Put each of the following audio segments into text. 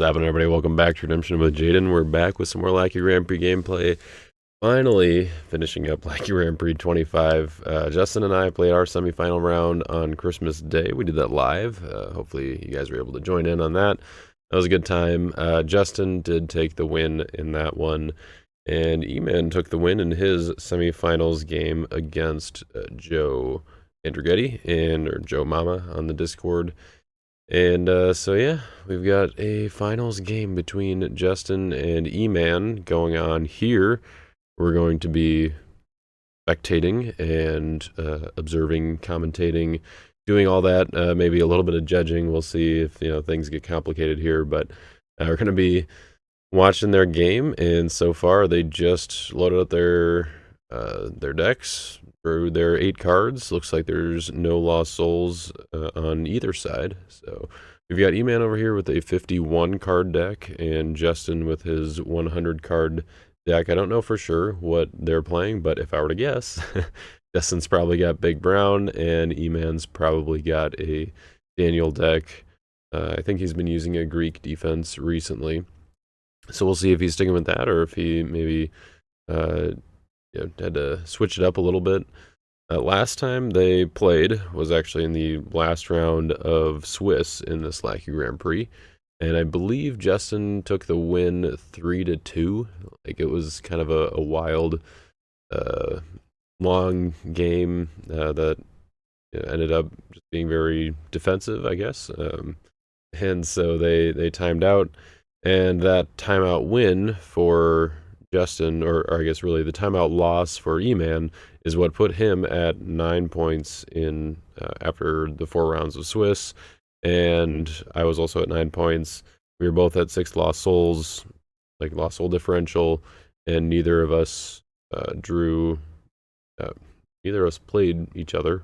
What's happening, everybody? Welcome back to Redemption with Jaden. We're back with some more Lackey Grand Prix gameplay. Finally, finishing up Lackey Grand Prix 25. Justin and I played our semifinal round on Christmas Day. We did that live. Hopefully, you guys were able to join in on that. That was a good time. Justin did take the win in that one, and Eman took the win in his semifinals game against Joe Andrighetti or Joe Mama on the Discord. And so yeah, we've got a finals game between Justin and Eman going on here. We're going to be spectating and observing, commentating, doing all that. Maybe a little bit of judging. We'll see if things get complicated here, but we're going to be watching their game. And so far, they just loaded up their decks. Through their 8 cards. Looks like there's no lost souls on either side. So we've got Eman over here with a 51 card deck and Justin with his 100 card deck. I don't know for sure what they're playing, but if I were to guess, Justin's probably got Big Brown and Eman's probably got a Daniel deck. I think he's been using a Greek defense recently. So we'll see if he's sticking with that or if he maybe had to switch it up a little bit. Last time they played was actually in the last round of Swiss in this Lackey Grand Prix, and I believe Justin took the win 3-2. Like, it was kind of a wild, long game that ended up just being very defensive, I guess. And so they timed out, and that timeout win for Justin, or I guess really the timeout loss for Eman, is what put him at 9 points in after the 4 rounds of Swiss, and I was also at 9 points. We were both at 6 lost souls, like lost soul differential, and neither of us drew. Neither of us played each other.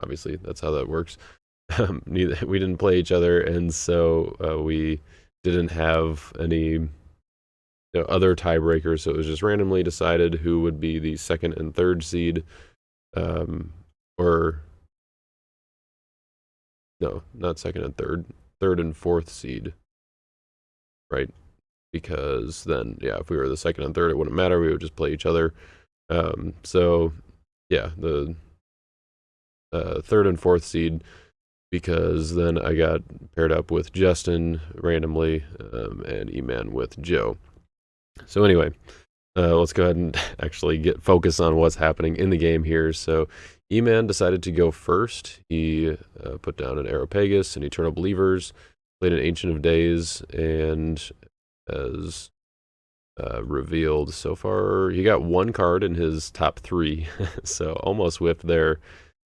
Obviously, that's how that works. We didn't play each other, and so we didn't have any other tiebreakers, so it was just randomly decided who would be the 2nd and 3rd seed, or no, not 2nd and 3rd and 4th seed, right? Because then, yeah, if we were the 2nd and 3rd, it wouldn't matter. We would just play each other. So yeah, the 3rd and 4th seed, because then I got paired up with Justin randomly, and Eman with Joe. So anyway, let's go ahead and actually focus on what's happening in the game here. So Eman decided to go first. He put down an Aeropagus and Eternal Believers, played an Ancient of Days, and as revealed so far, he got 1 card in his top 3, so almost whiffed there.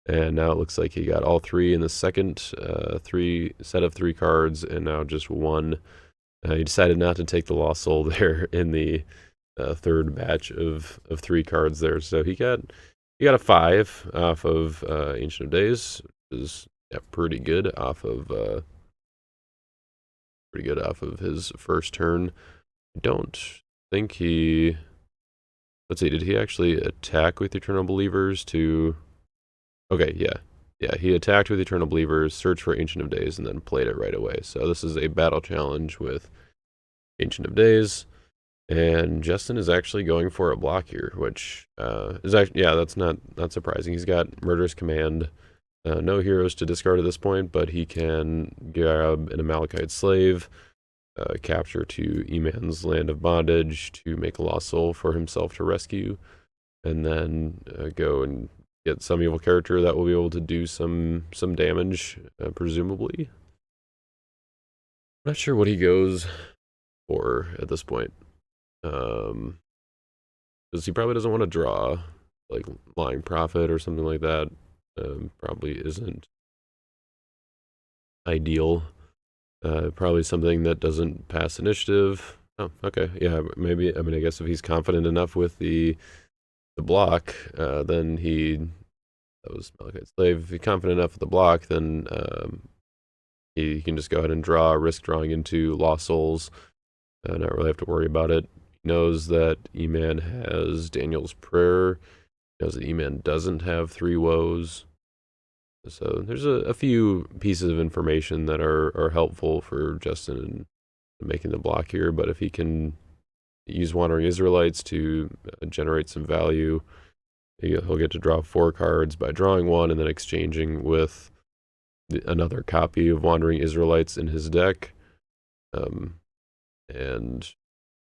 And now it looks like he got all 3 in the second set of 3 cards, and now just 1. He decided not to take the Lost Soul there in the 3rd batch of 3 cards there. So he got a 5 off of Ancient of Days, which is pretty good off of his first turn. I don't think he. Let's see. Did he actually attack with Eternal Believers to? Okay, yeah. Yeah, he attacked with Eternal Believers, searched for Ancient of Days, and then played it right away. So this is a battle challenge with Ancient of Days, and Justin is actually going for a block here, which is actually, that's not surprising. He's got Murderous Command, no heroes to discard at this point, but he can grab an Amalekite Slave, capture to Eman's Land of Bondage to make a Lost Soul for himself to rescue, and then go and get some evil character that will be able to do some damage, presumably. I'm not sure what he goes for at this point, because he probably doesn't want to draw like Lying Prophet or something like that. Probably isn't ideal. Probably something that doesn't pass initiative. Oh, okay, yeah, maybe. I mean, I guess if he's confident enough with the block, then that was Malachite Slave. If he's confident enough with the block, then he can just go ahead and risk drawing into Lost Souls. Not really have to worry about it. He knows that Eman has Daniel's Prayer. He knows that Eman doesn't have 3 woes. So there's a few pieces of information that are helpful for Justin and making the block here, but if he can use Wandering Israelites to generate some value, he'll get to draw 4 cards by drawing 1 and then exchanging with another copy of Wandering Israelites in his deck. And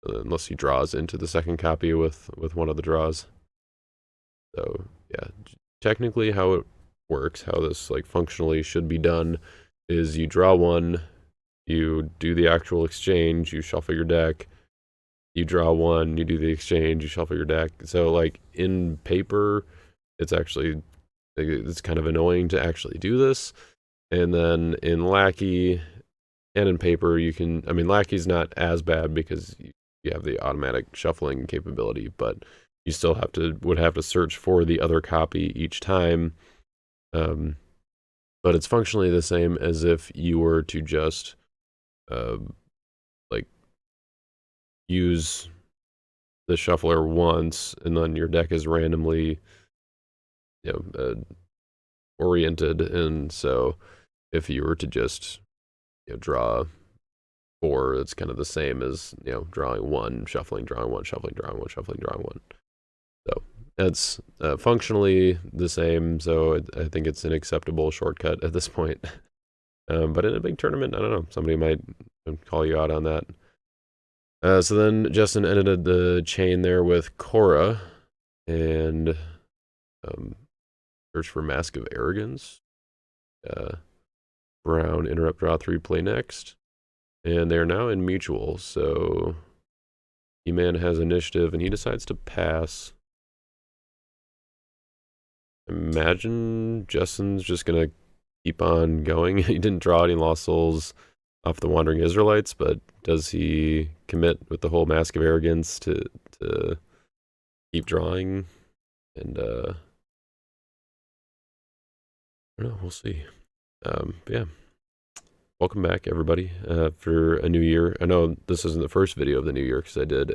unless he draws into the second copy with one of the draws. So yeah, technically how it works, how this like functionally should be done, is you draw 1, you do the actual exchange, you shuffle your deck, you draw 1, you do the exchange, you shuffle your deck. So like in paper, it's kind of annoying to actually do this. And then in Lackey and in paper, Lackey's not as bad because you have the automatic shuffling capability, but you still would have to search for the other copy each time. But it's functionally the same as if you were to just like use the shuffler once, and then your deck is randomly oriented, and so if you were to just draw 4, it's kind of the same as drawing 1, shuffling, drawing 1, shuffling, drawing 1, shuffling, drawing 1. So that's functionally the same. So I think it's an acceptable shortcut at this point. But in a big tournament, I don't know, somebody might call you out on that. So then Justin ended the chain there with Cora and search for Mask of Arrogance. Brown, interrupt, draw 3, play next. And they're now in mutual, so Eman has initiative, and he decides to pass. Imagine Justin's just going to keep on going. He didn't draw any Lost Souls off the Wandering Israelites, but does he commit with the whole Mask of Arrogance to keep drawing? And I don't know, we'll see. Yeah. Welcome back, everybody, for a new year. I know this isn't the first video of the new year because I did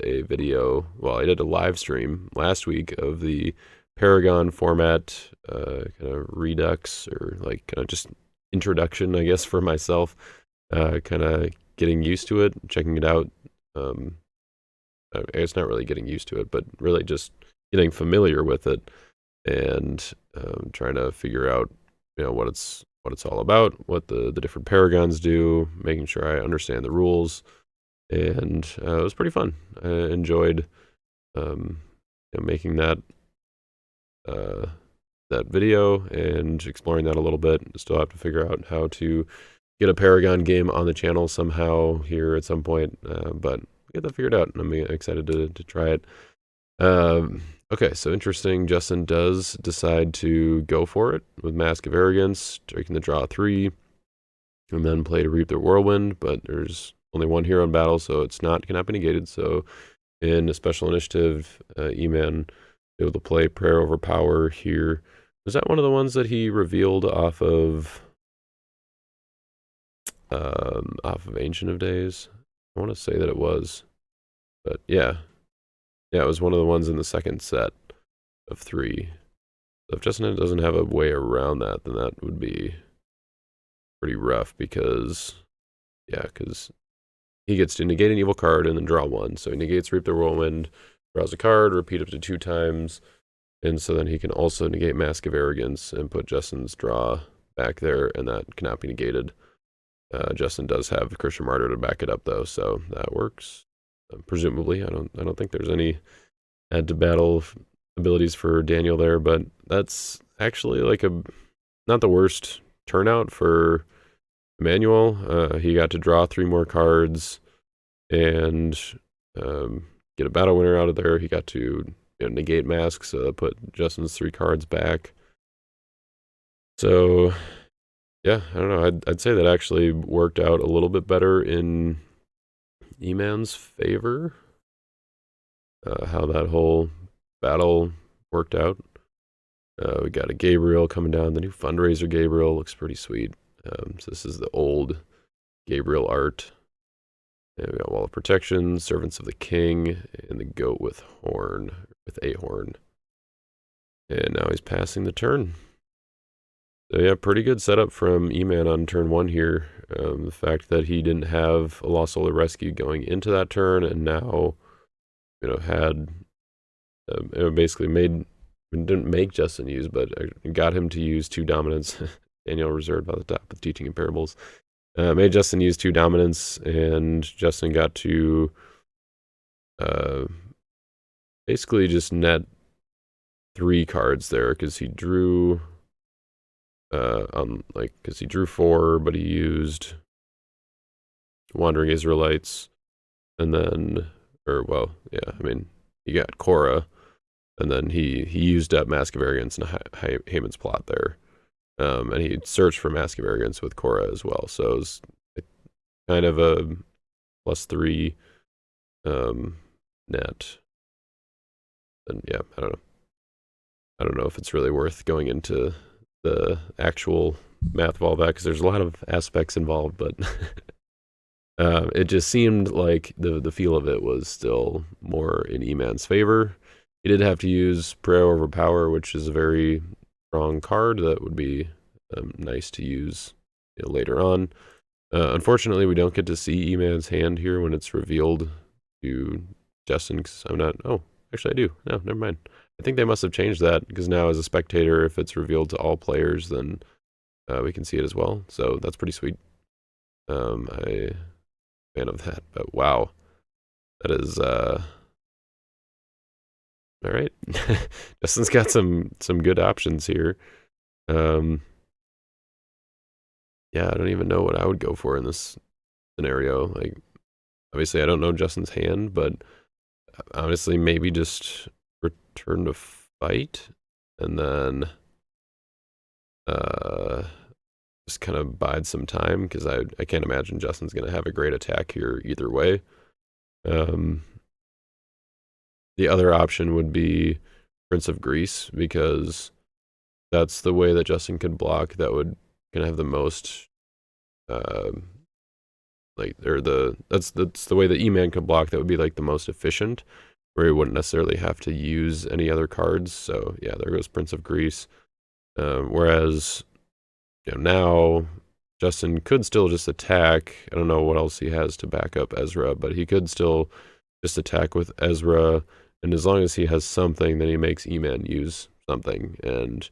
a live stream last week of the Paragon format kind of redux, or like kind of just introduction, I guess, for myself, kind of getting used to it, checking it out. It's not really getting used to it, but really just getting familiar with it and trying to figure out what it's all about, what the different paragons do, making sure I understand the rules, and it was pretty fun. I enjoyed making that video and exploring that a little bit. Still have to figure out how to get a paragon game on the channel somehow here at some point, but get that figured out, and I'm excited to try it. Okay, so interesting. Justin does decide to go for it with Mask of Arrogance, taking the draw 3, and then play to Reap the Whirlwind, but there's only 1 hero in battle, so it's cannot be negated. So in a special initiative, Eman able to play Prayer Over Power here. Was that one of the ones that he revealed off of Ancient of Days? I want to say that it was, but yeah. Yeah, it was one of the ones in the second set of 3. So if Justin doesn't have a way around that, then that would be pretty rough because he gets to negate an evil card and then draw 1. So he negates Reap the Whirlwind, draws a card, repeat up to 2 times, and so then he can also negate Mask of Arrogance and put Justin's draw back there, and that cannot be negated. Justin does have Christian Martyr to back it up, though, so that works. Presumably, I don't think there's any add to battle abilities for Daniel there, but that's actually like not the worst turnout for Emmanuel. He got to draw 3 more cards and get a battle winner out of there. He got to negate masks, put Justin's 3 cards back. So yeah, I don't know. I'd say that actually worked out a little bit better in Eman's favor, how that whole battle worked out. We got a Gabriel coming down. The new Fundraiser Gabriel looks pretty sweet. So this is the old Gabriel art. And we got Wall of Protection, Servants of the King, and the Goat with a horn. And now he's passing the turn. So yeah, pretty good setup from Eman on turn one here. The fact that he didn't have a Lost Solar Rescue going into that turn, and now, had it basically didn't make Justin use, but got him to use two dominance. Daniel reserved by the top with teaching in parables. Made Justin use two dominance, and Justin got to basically just net 3 cards there because he drew because he drew 4, but he used Wandering Israelites, and then, he got Korra, and then he used up Mask of Arrogance and Haman's Plot there, and he searched for Mask of Arrogance with Korra as well. So it was kind of a +3 net. And yeah, I don't know if it's really worth going into the actual math of all that because there's a lot of aspects involved, but it just seemed like the feel of it was still more in Eman's favor. He did have to use Prayer Over Power, which is a very strong card that would be nice to use later on. Unfortunately, we don't get to see Eman's hand here when it's revealed to Justin because I'm not. Oh, actually, I do. No, never mind. I think they must have changed that because now, as a spectator, if it's revealed to all players, then we can see it as well. So that's pretty sweet. I fan of that, but wow, that is all right. Justin's got some good options here. Yeah, I don't even know what I would go for in this scenario. Like, obviously, I don't know Justin's hand, but honestly, maybe just return to fight and then just kind of bide some time because I can't imagine Justin's going to have a great attack here either way. The other option would be Prince of Greece because that's the way that Justin could block that would kind of have the most that's the way that E-Man could block that would be like the most efficient, where he wouldn't necessarily have to use any other cards. So yeah, there goes Prince of Greece. Whereas now Justin could still just attack. I don't know what else he has to back up Ezra, but he could still just attack with Ezra, and as long as he has something, then he makes E-Man use something. And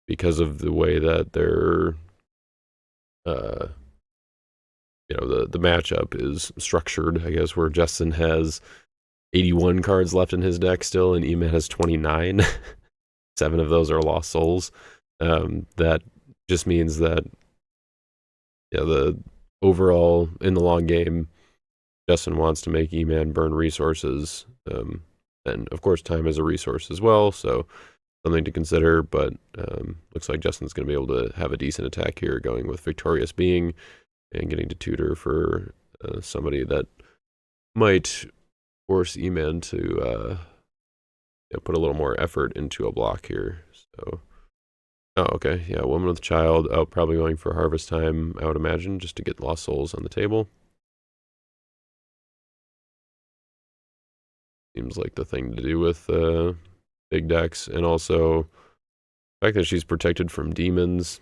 because of the way that they're the matchup is structured, I guess, where Justin has 81 cards left in his deck still, and Eman has 29. 7 of those are Lost Souls. That just means that, the overall, in the long game, Justin wants to make Eman burn resources. And, of course, time is a resource as well, so something to consider, but looks like Justin's going to be able to have a decent attack here, going with Victorious Being and getting to tutor for somebody that might force Eman to put a little more effort into a block here. So, oh, okay, yeah, Woman with Child, probably going for Harvest Time, I would imagine, just to get Lost Souls on the table. Seems like the thing to do with big decks, and also the fact that she's protected from demons.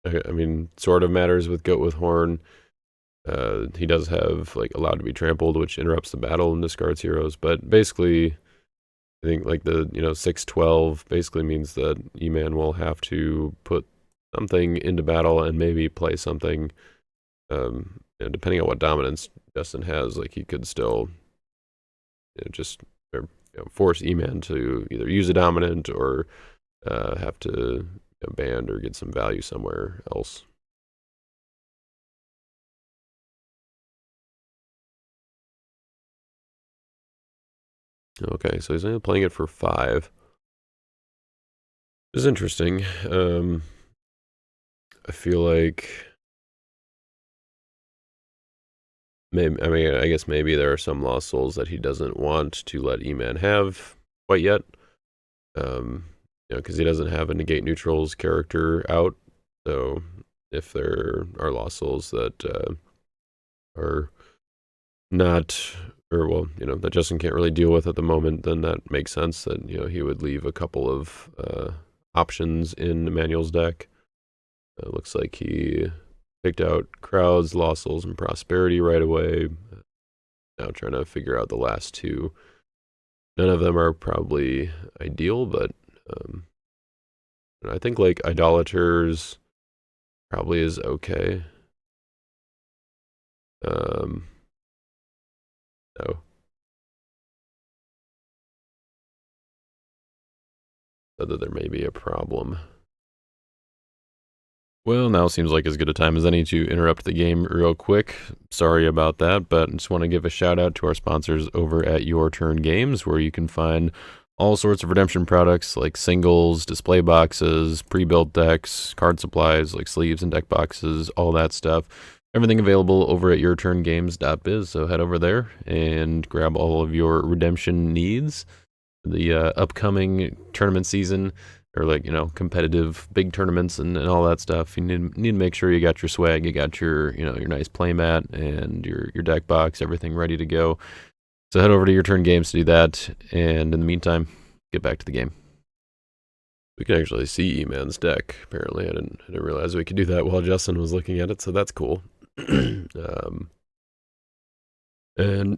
I mean, sort of matters with Goat with Horn. He does have allowed to be trampled, which interrupts the battle and discards heroes. But basically, I think the 6/12 basically means that E-Man will have to put something into battle and maybe play something. Depending on what dominance Justin has, he could still just force E-Man to either use a dominant or have to band or get some value somewhere else. Okay, so he's only playing it for 5. It's interesting. I feel like maybe, I guess maybe there are some Lost Souls that he doesn't want to let E-Man have quite yet. Because he doesn't have a negate neutrals character out. So if there are Lost Souls that are not, or that Justin can't really deal with at the moment, then that makes sense that he would leave a couple of options in Emmanuel's deck. It looks like he picked out Crowds, Lost Souls, and Prosperity right away. Now trying to figure out the last two. None of them are probably ideal, but I think like Idolaters probably is okay. No. Whether there may be a problem. Well, now seems like as good a time as any to interrupt the game real quick. Sorry about that, but I just want to give a shout out to our sponsors over at Your Turn Games, where you can find all sorts of redemption products like singles, display boxes, pre-built decks, card supplies like sleeves and deck boxes, all that stuff. Everything available over at yourturngames.biz, so head over there and grab all of your redemption needs. The upcoming tournament season, or like, competitive big tournaments and all that stuff. You need to make sure you got your swag, you got your, your nice playmat and your deck box, everything ready to go. So head over to Your Turn Games to do that, and in the meantime, get back to the game. We can actually see Eman's deck. Apparently, I didn't realize we could do that while Justin was looking at it, so that's cool. And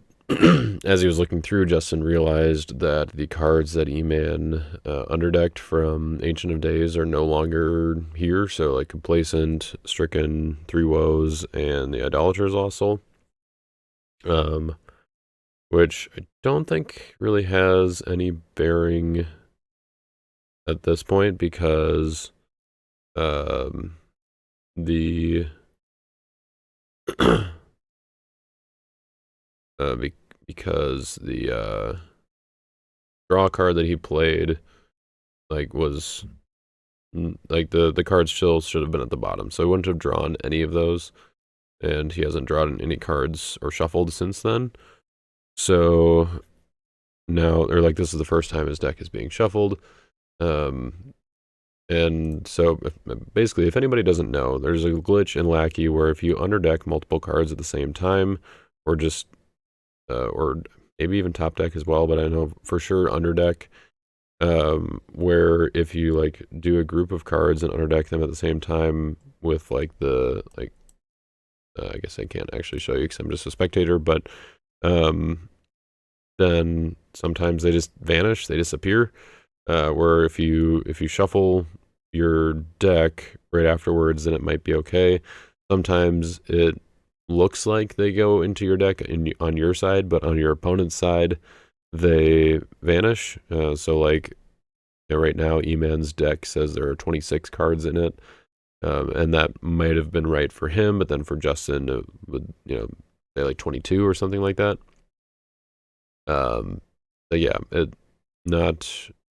as he was looking through, Justin realized that the cards that Eman underdecked from Ancient of Days are no longer here. So, like Complacent, Stricken, Three Woes, and the Idolater's Lost Soul. Which I don't think really has any bearing at this point because because the draw card that he played was the cards still should have been at the bottom, so he wouldn't have drawn any of those, and he hasn't drawn any cards or shuffled since then. So now, or this is the first time his deck is being shuffled. And so basically, if anybody doesn't know, there's a glitch in Lackey where if you underdeck multiple cards at the same time, or just or maybe even top deck as well, but I know for sure underdeck, where if you do a group of cards and underdeck them at the same time with I guess I can't actually show you because I'm just a spectator, but then sometimes they just vanish, they disappear. Where if you shuffle your deck right afterwards, then it might be okay. Sometimes it looks like they go into your deck on your side, but on your opponent's side, they vanish. So right now, Eman's deck says there are 26 cards in it, and that might have been right for him, but then for Justin, it would say 22 or something like that. But yeah,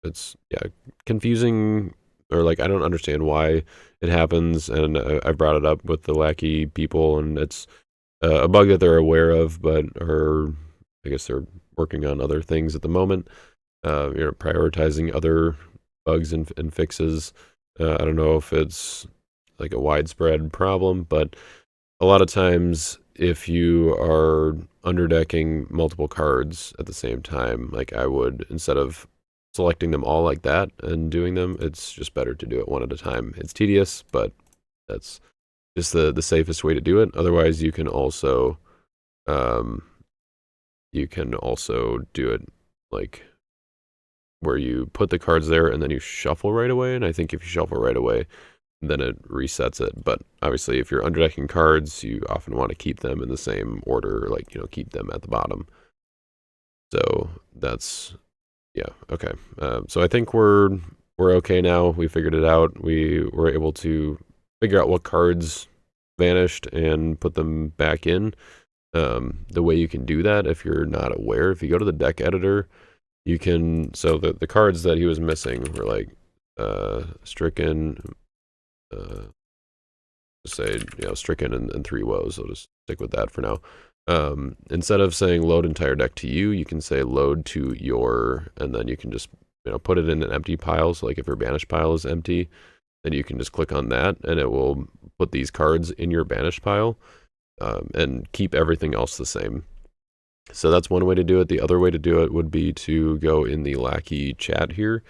it's confusing, or I don't understand why it happens, and I brought it up with the Lackey people, and it's a bug that they're aware of, but I guess they're working on other things at the moment, prioritizing other bugs and fixes. I don't know if it's a widespread problem, but a lot of times if you are underdecking multiple cards at the same time, I would, instead of selecting them all like that and doing them, it's just better to do it one at a time. It's tedious, but that's just the safest way to do it. Otherwise, you can also do it where you put the cards there and then you shuffle right away. And I think if you shuffle right away, then it resets it. But obviously, if you're underdecking cards, you often want to keep them in the same order, keep them at the bottom. So that's, yeah, okay. So I think we're okay now. We figured it out. We were able to figure out what cards vanished and put them back in. The way you can do that, if you're not aware, if you go to the deck editor, you can, so the cards that he was missing were Stricken, say, Stricken and Three Woes. I'll just stick with that for now. Instead of saying load entire deck to you, you can say load to your, and then you can just, put it in an empty pile. So if your banished pile is empty, then you can just click on that and it will put these cards in your banished pile, and keep everything else the same. So that's one way to do it. The other way to do it would be to go in the Lackey chat here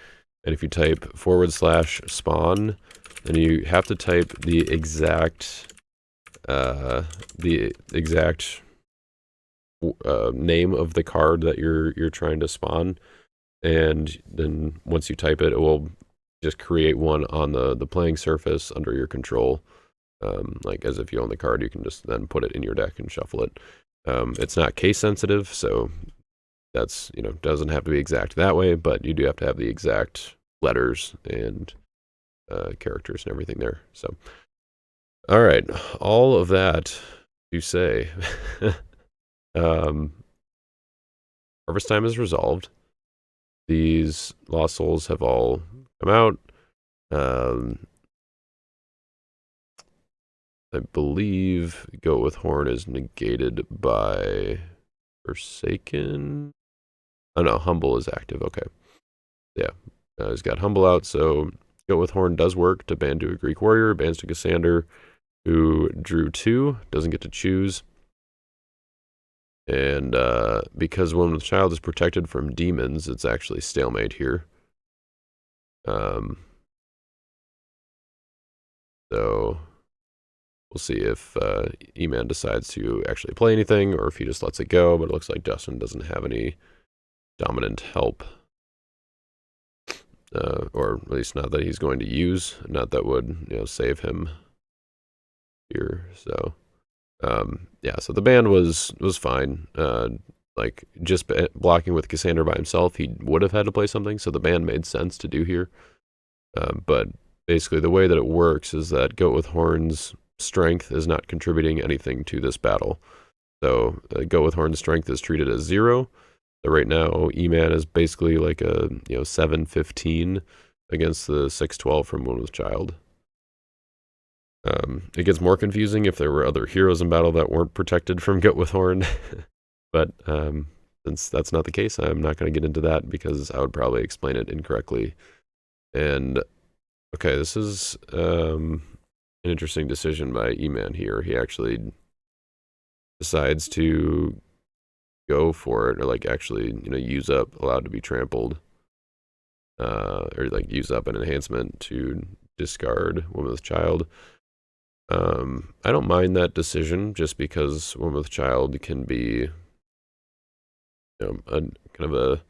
And if you type /spawn, then you have to type the exact name of the card that you're trying to spawn, and then once you type it, it will just create one on the playing surface under your control. Like as if you own the card, you can just then put it in your deck and shuffle it. It's not case sensitive, so that's, doesn't have to be exact that way, but you do have to have the exact letters and characters and everything there. So, all right, all of that to say, harvest time is resolved. These lost souls have all come out. I believe Go with Horn is negated by Forsaken. Oh no, Humble is active. Okay. Yeah. He's got Humble out, so Go with Horn does work to ban to a Greek warrior, bans to Cassander, who drew 2, doesn't get to choose. And because Woman with Child is protected from demons, it's actually stalemate here. So we'll see if Eman decides to actually play anything or if he just lets it go, but it looks like Justin doesn't have any dominant help. Or at least not that he's going to use, not that would, save him here. So, yeah, so the ban was fine. Like, just blocking with Cassander by himself, he would have had to play something, so the ban made sense to do here. But basically, the way that it works is that Goat with Horn's strength is not contributing anything to this battle. So, Goat with Horn's strength is treated as 0. So right now, Eman is basically like a 7-15 against the 6-12 from Woman with Child. It gets more confusing if there were other heroes in battle that weren't protected from Goat with Horn. But since that's not the case, I'm not going to get into that because I would probably explain it incorrectly. And okay, this is an interesting decision by Eman here. He actually decides to go for it, or like actually, use up allowed to be trampled, or like use up an enhancement to discard Woman with Child. I don't mind that decision just because Woman with Child can be, a kind of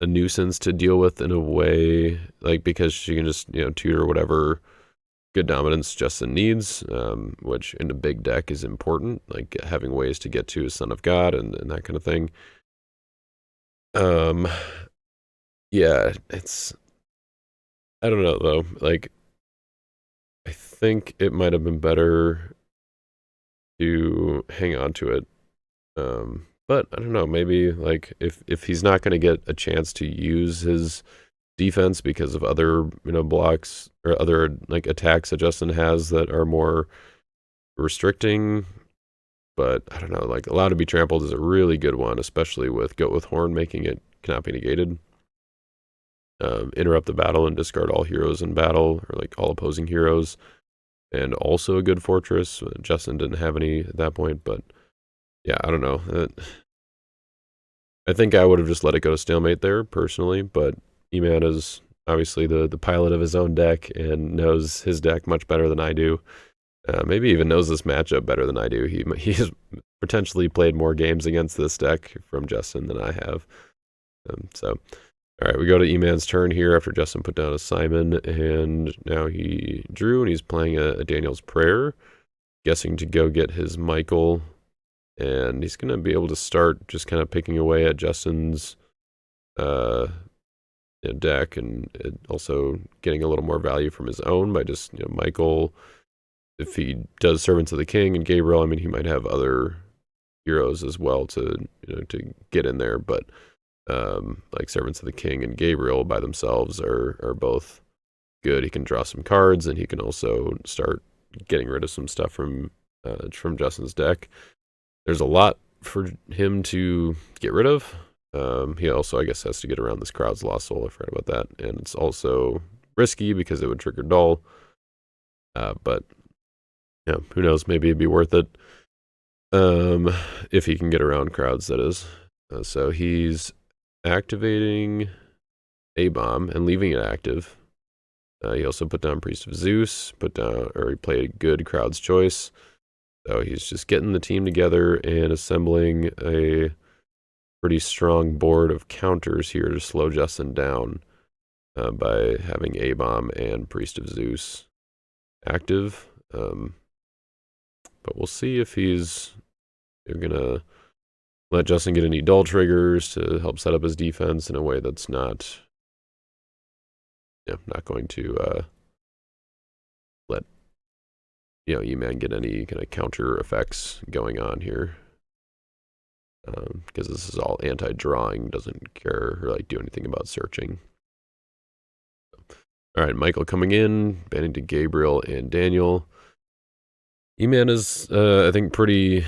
a nuisance to deal with in a way, like because she can just tutor whatever good dominance Justin needs, which in a big deck is important, like having ways to get to Son of God and that kind of thing. Yeah, I don't know though. Like, I think it might have been better to hang on to it. But I don't know, maybe like if he's not going to get a chance to use his defense because of other, blocks or other like attacks that Justin has that are more restricting. But I don't know, like allowed to be trampled is a really good one, especially with Goat with Horn making it cannot be negated. Interrupt the battle and discard all heroes in battle, or like all opposing heroes. And also a good fortress. Justin didn't have any at that point, but yeah, I don't know. I think I would have just let it go to stalemate there personally, but Eman is obviously the pilot of his own deck and knows his deck much better than I do. Maybe even knows this matchup better than I do. He's potentially played more games against this deck from Justin than I have. So, all right, we go to Eman's turn here after Justin put down a Simon, and now he drew, and he's playing a Daniel's Prayer, guessing to go get his Michael, and he's going to be able to start just kind of picking away at Justin's deck, and also getting a little more value from his own by just, Michael. If he does Servants of the King and Gabriel, I mean, he might have other heroes as well to to get in there, but like Servants of the King and Gabriel by themselves are both good. He can draw some cards, and he can also start getting rid of some stuff from Justin's deck. There's a lot for him to get rid of. He also, I guess, has to get around this Crowd's Lost Soul. I forgot about that, and it's also risky because it would trigger Dull. But yeah, who knows? Maybe it'd be worth it. If he can get around crowds, that is. So he's activating a bomb and leaving it active. He also put down Priest of Zeus, he played good Crowd's Choice. So he's just getting the team together and assembling a pretty strong board of counters here to slow Justin down by having A-Bomb and Priest of Zeus active. But we'll see if they're going to let Justin get any dull triggers to help set up his defense in a way that's not going to let Eman get any kind of counter effects going on here. Because this is all anti-drawing, doesn't care or do anything about searching. All right, Michael coming in, banning to Gabriel and Daniel. Eman is, I think, pretty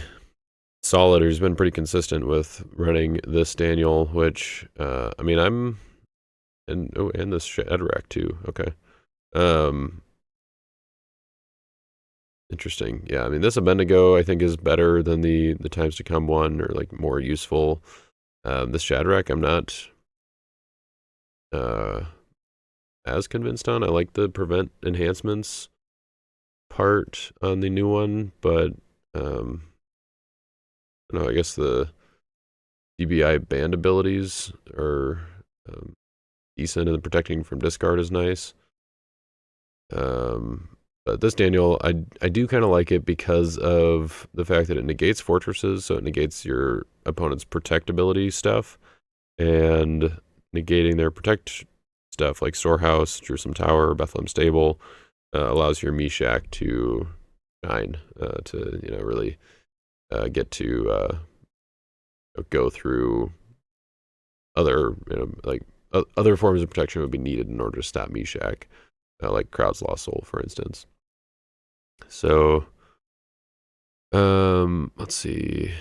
solid, or he's been pretty consistent with running this Daniel, which, I mean, and this Echavarria too, okay. Interesting. Yeah, I mean, this Abednego, I think, is better than the Times to Come one, or more useful. This Shadrach, I'm not as convinced on. I like the prevent enhancements part on the new one, but no, I guess the DBI band abilities are decent, and the protecting from discard is nice. But this Daniel, I do kind of like it because of the fact that it negates fortresses, so it negates your opponent's protectability stuff, and negating their protect stuff like Storehouse, Jerusalem Tower, Bethlehem Stable, allows your Meshach to shine, to really get to go through other other forms of protection would be needed in order to stop Meshach, like Crowd's Lost Soul, for instance. So, let's see.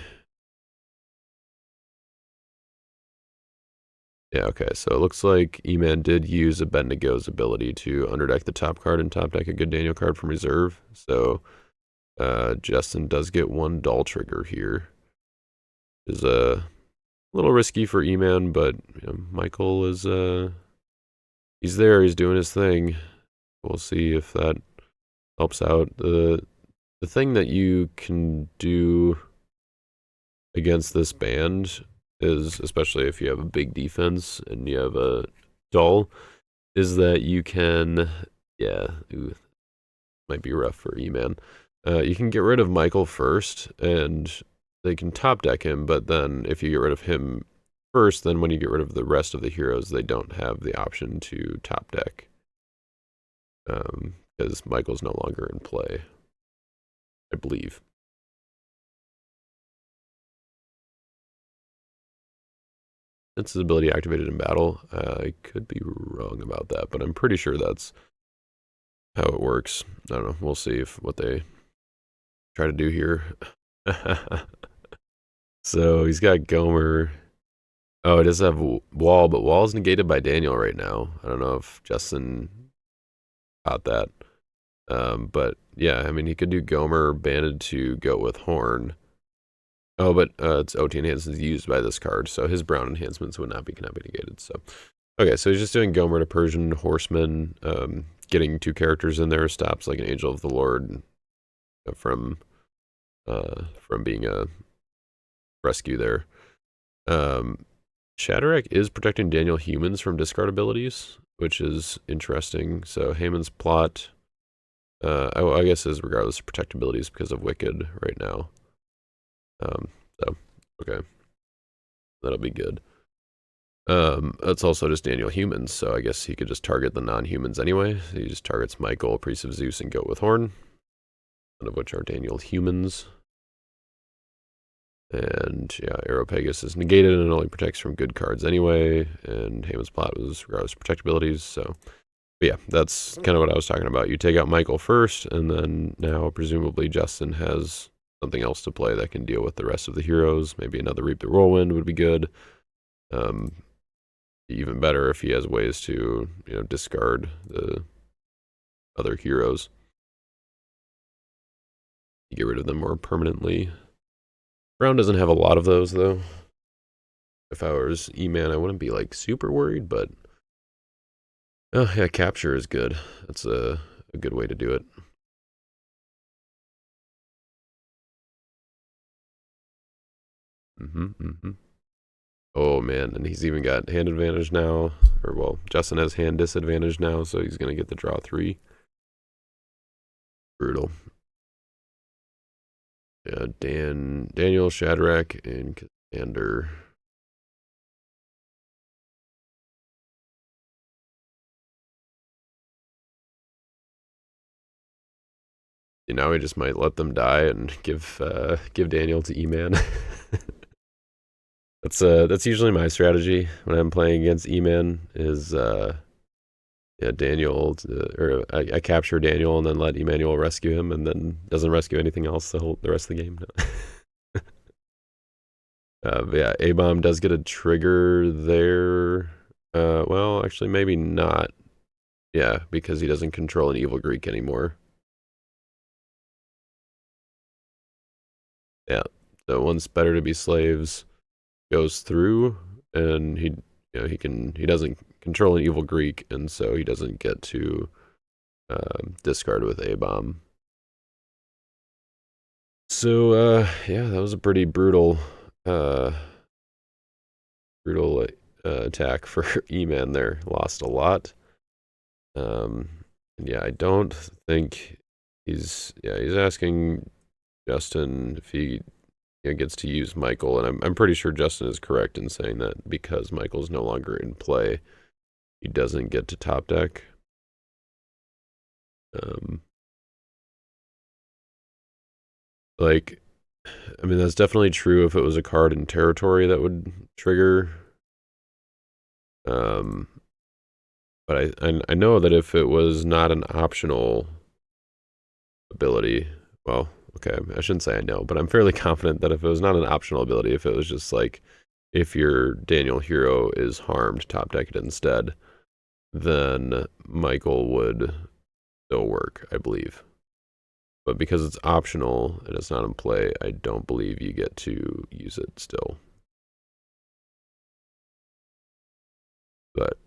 Yeah, okay, so it looks like Eman did use Abednego's ability to underdeck the top card and top deck a good Daniel card from reserve. So, Justin does get one dull trigger here. Is a little risky for Eman, but Michael is he's there, he's doing his thing. We'll see if that helps out. The thing that you can do against this band is, especially if you have a big defense and you have a dull, is that you can, might be rough for Eman. You can get rid of Michael first, and they can top deck him, but then if you get rid of him first, then when you get rid of the rest of the heroes, they don't have the option to top deck. Because Michael's no longer in play, I believe. Since his ability activated in battle, I could be wrong about that, but I'm pretty sure that's how it works. I don't know. We'll see what they try to do here. So he's got Gomer. Oh, it does have Wall, but Wall's negated by Daniel right now. I don't know if Justin caught that. But yeah, I mean, he could do Gomer banded to go with Horn. Oh, but it's OT enhancements used by this card, so his brown enhancements cannot be negated. So, okay, so he's just doing Gomer to Persian Horseman. Getting two characters in there stops like an Angel of the Lord from being a rescue there. Shadrach is protecting Daniel humans from discard abilities, which is interesting. So Haman's plot, I guess, is regardless of protectabilities because of Wicked right now. So, okay. That'll be good. It's also just Daniel humans, so I guess he could just target the non-humans anyway. So he just targets Michael, Priest of Zeus, and Goat with Horn, none of which are Daniel humans. And yeah, Aeropegus is negated and it only protects from good cards anyway, and Haman's plot was regardless of protectabilities, so... But yeah, that's kind of what I was talking about. You take out Michael first, and then now presumably Justin has something else to play that can deal with the rest of the heroes. Maybe another Reap the Whirlwind would be good. Even better if he has ways to, discard the other heroes. You get rid of them more permanently. Brown doesn't have a lot of those, though. if I was E-Man, I wouldn't be like super worried, but oh yeah, capture is good. That's a good way to do it. Oh man, and he's even got hand advantage now. Or well, Justin has hand disadvantage now, so he's gonna get the draw 3. Brutal. Yeah, Daniel, Shadrach, and Cassander. You know, we just might let them die and give Daniel to E-Man. That's usually my strategy when I'm playing against E-Man is yeah, Daniel, or I capture Daniel and then let Emmanuel rescue him, and then doesn't rescue anything else the rest of the game. But yeah, A-bomb does get a trigger there. Well, actually, maybe not. Yeah, because he doesn't control an evil Greek anymore. Yeah, so once Better to Be Slaves goes through, and he doesn't control an evil Greek, and so he doesn't get to discard with A-bomb. So yeah, that was a pretty brutal attack for E-Man there. Lost a lot. And yeah, I don't think he's asking Justin if he gets to use Michael, and I'm pretty sure Justin is correct in saying that because Michael's no longer in play, he doesn't get to top deck. Like, I mean, that's definitely true if it was a card in territory that would trigger. But I know that if it was not an optional ability, well, okay, I shouldn't say I know, but I'm fairly confident that if it was not an optional ability, if it was just like, if your Daniel hero is harmed, top deck it instead, then Michael would still work, I believe. But because it's optional and it's not in play, I don't believe you get to use it still. But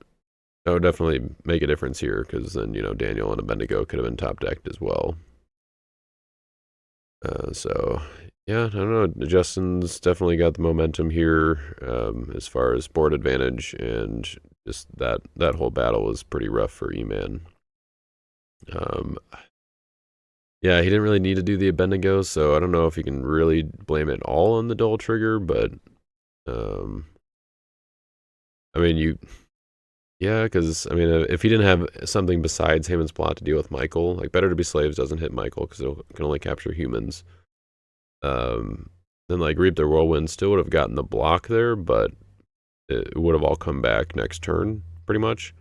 that would definitely make a difference here, because then, Daniel and Bendigo could have been top decked as well. So, yeah, I don't know. Justin's definitely got the momentum here as far as board advantage, and just that whole battle was pretty rough for E-Man. Yeah, he didn't really need to do the Abednego, so I don't know if you can really blame it all on the dual trigger, but I mean, yeah, because I mean, if he didn't have something besides Haman's plot to deal with Michael, like Better to Be Slaves doesn't hit Michael because it can only capture humans. Then like Reap the Whirlwind still would have gotten the block there, but it would have all come back next turn, pretty much.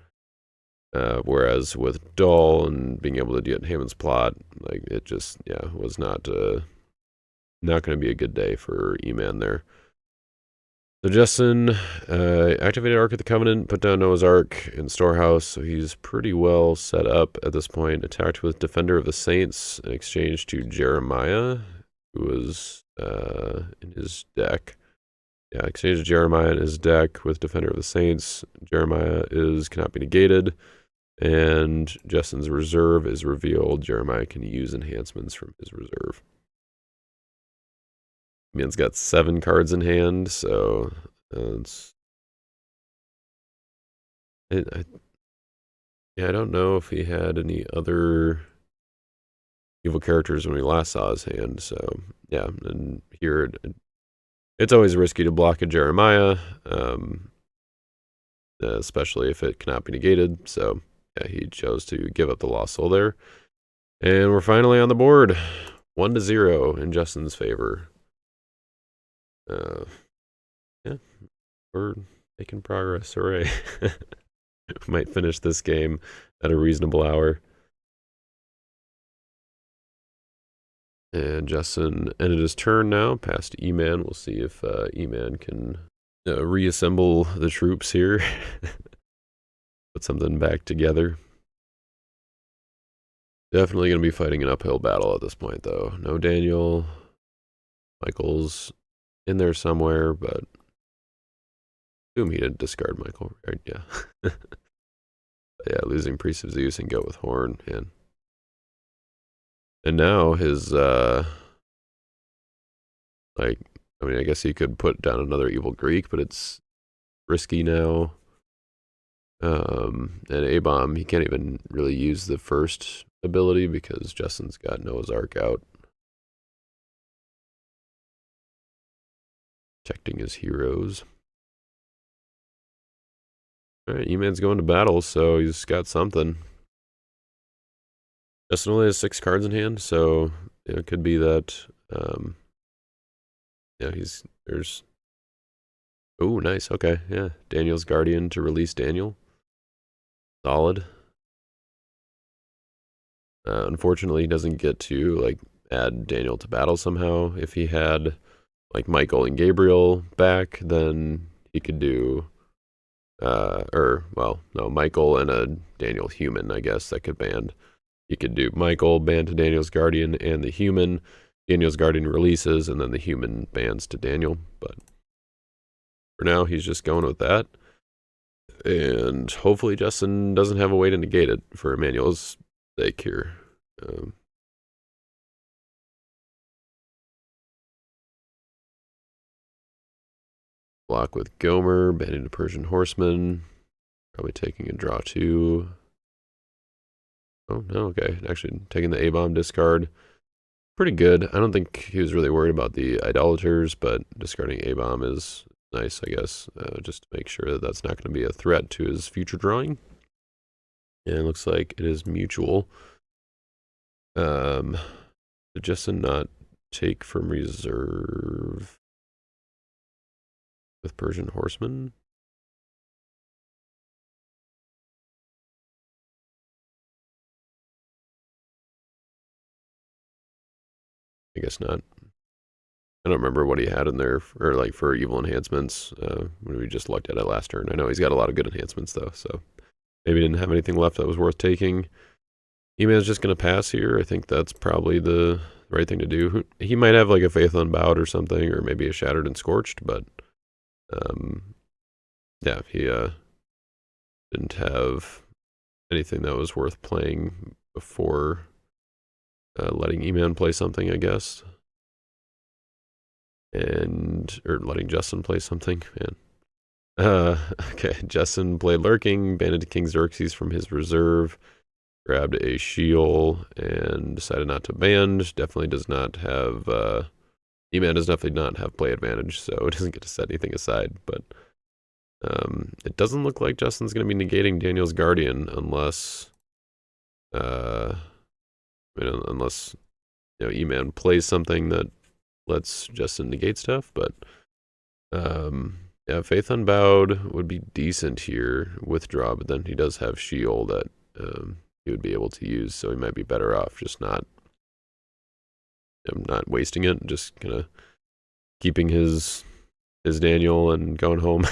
Whereas with Dull and being able to get Haman's plot, like it just was not going to be a good day for E-Man there. So Justin activated Ark of the Covenant, put down Noah's Ark in Storehouse, so he's pretty well set up at this point. Attacked with Defender of the Saints in exchange to Jeremiah, who was in his deck. Yeah, exchange Jeremiah in his deck with Defender of the Saints. Jeremiah cannot be negated, and Justin's reserve is revealed. Jeremiah can use enhancements from his reserve. Man's got 7 cards in hand, so it's. I don't know if he had any other evil characters when we last saw his hand. So yeah, and here it's always risky to block a Jeremiah, especially if it cannot be negated. So yeah, he chose to give up the Lost Soul there, and we're finally on the board, 1-0 in Justin's favor. Yeah, we're making progress. Hooray! Might finish this game at a reasonable hour. And Justin ended his turn now, past E-Man. We'll see if E-Man can reassemble the troops here. Put something back together. Definitely going to be fighting an uphill battle at this point, though. No Daniel. Michael's in there somewhere, but assume he didn't discard Michael, right? Yeah. Yeah, losing Priest of Zeus and go with Horn, and now his like, I mean, I guess he could put down another Evil Greek, but it's risky now. And A-Bomb, he can't even really use the first ability because Justin's got Noah's Ark out. Protecting his heroes. Alright, E-Man's going to battle, so he's got something. Justin only has 6 cards in hand, so it could be that, yeah, there's, oh, nice, okay, yeah. Daniel's Guardian to release Daniel. Solid. Unfortunately, he doesn't get to, like, add Daniel to battle somehow. If he had, like, Michael and Gabriel back, then he could do, well, no, Michael and a Daniel human, I guess, that could band. You could do Michael band to Daniel's Guardian and the human. Daniel's Guardian releases, and then the human bands to Daniel. But for now, he's just going with that. And hopefully Justin doesn't have a way to negate it for Emmanuel's sake here. Block with Gomer, banning the Persian Horseman. Probably taking a draw 2. Oh, no, okay. Actually, taking the A-Bomb discard. Pretty good. I don't think he was really worried about the Idolaters, but discarding A-Bomb is nice, I guess, just to make sure that that's not going to be a threat to his future drawing. And it looks like it is mutual. Did Justin not take from reserve with Persian Horseman? I guess not. I don't remember what he had in there for, like, for evil enhancements when we just looked at it last turn. I know he's got a lot of good enhancements though, so maybe he didn't have anything left that was worth taking. E-Man's just going to pass here. I think that's probably the right thing to do. He might have like a Faith Unbowed or something, or maybe a Shattered and Scorched, but yeah, he didn't have anything that was worth playing before letting E-Man play something, I guess. Or letting Justin play something, man. Okay, Justin played Lurking, banned King Xerxes from his reserve, grabbed a Shield, and decided not to band. Definitely does not have, E-Man does definitely not have play advantage, so it doesn't get to set anything aside, but it doesn't look like Justin's going to be negating Daniel's Guardian unless, unless, E-Man plays something that lets Justin negate stuff, but yeah, Faith Unbowed would be decent here, withdraw, but then he does have Shield that he would be able to use, so he might be better off just not wasting it, just kind of keeping his Daniel and going home.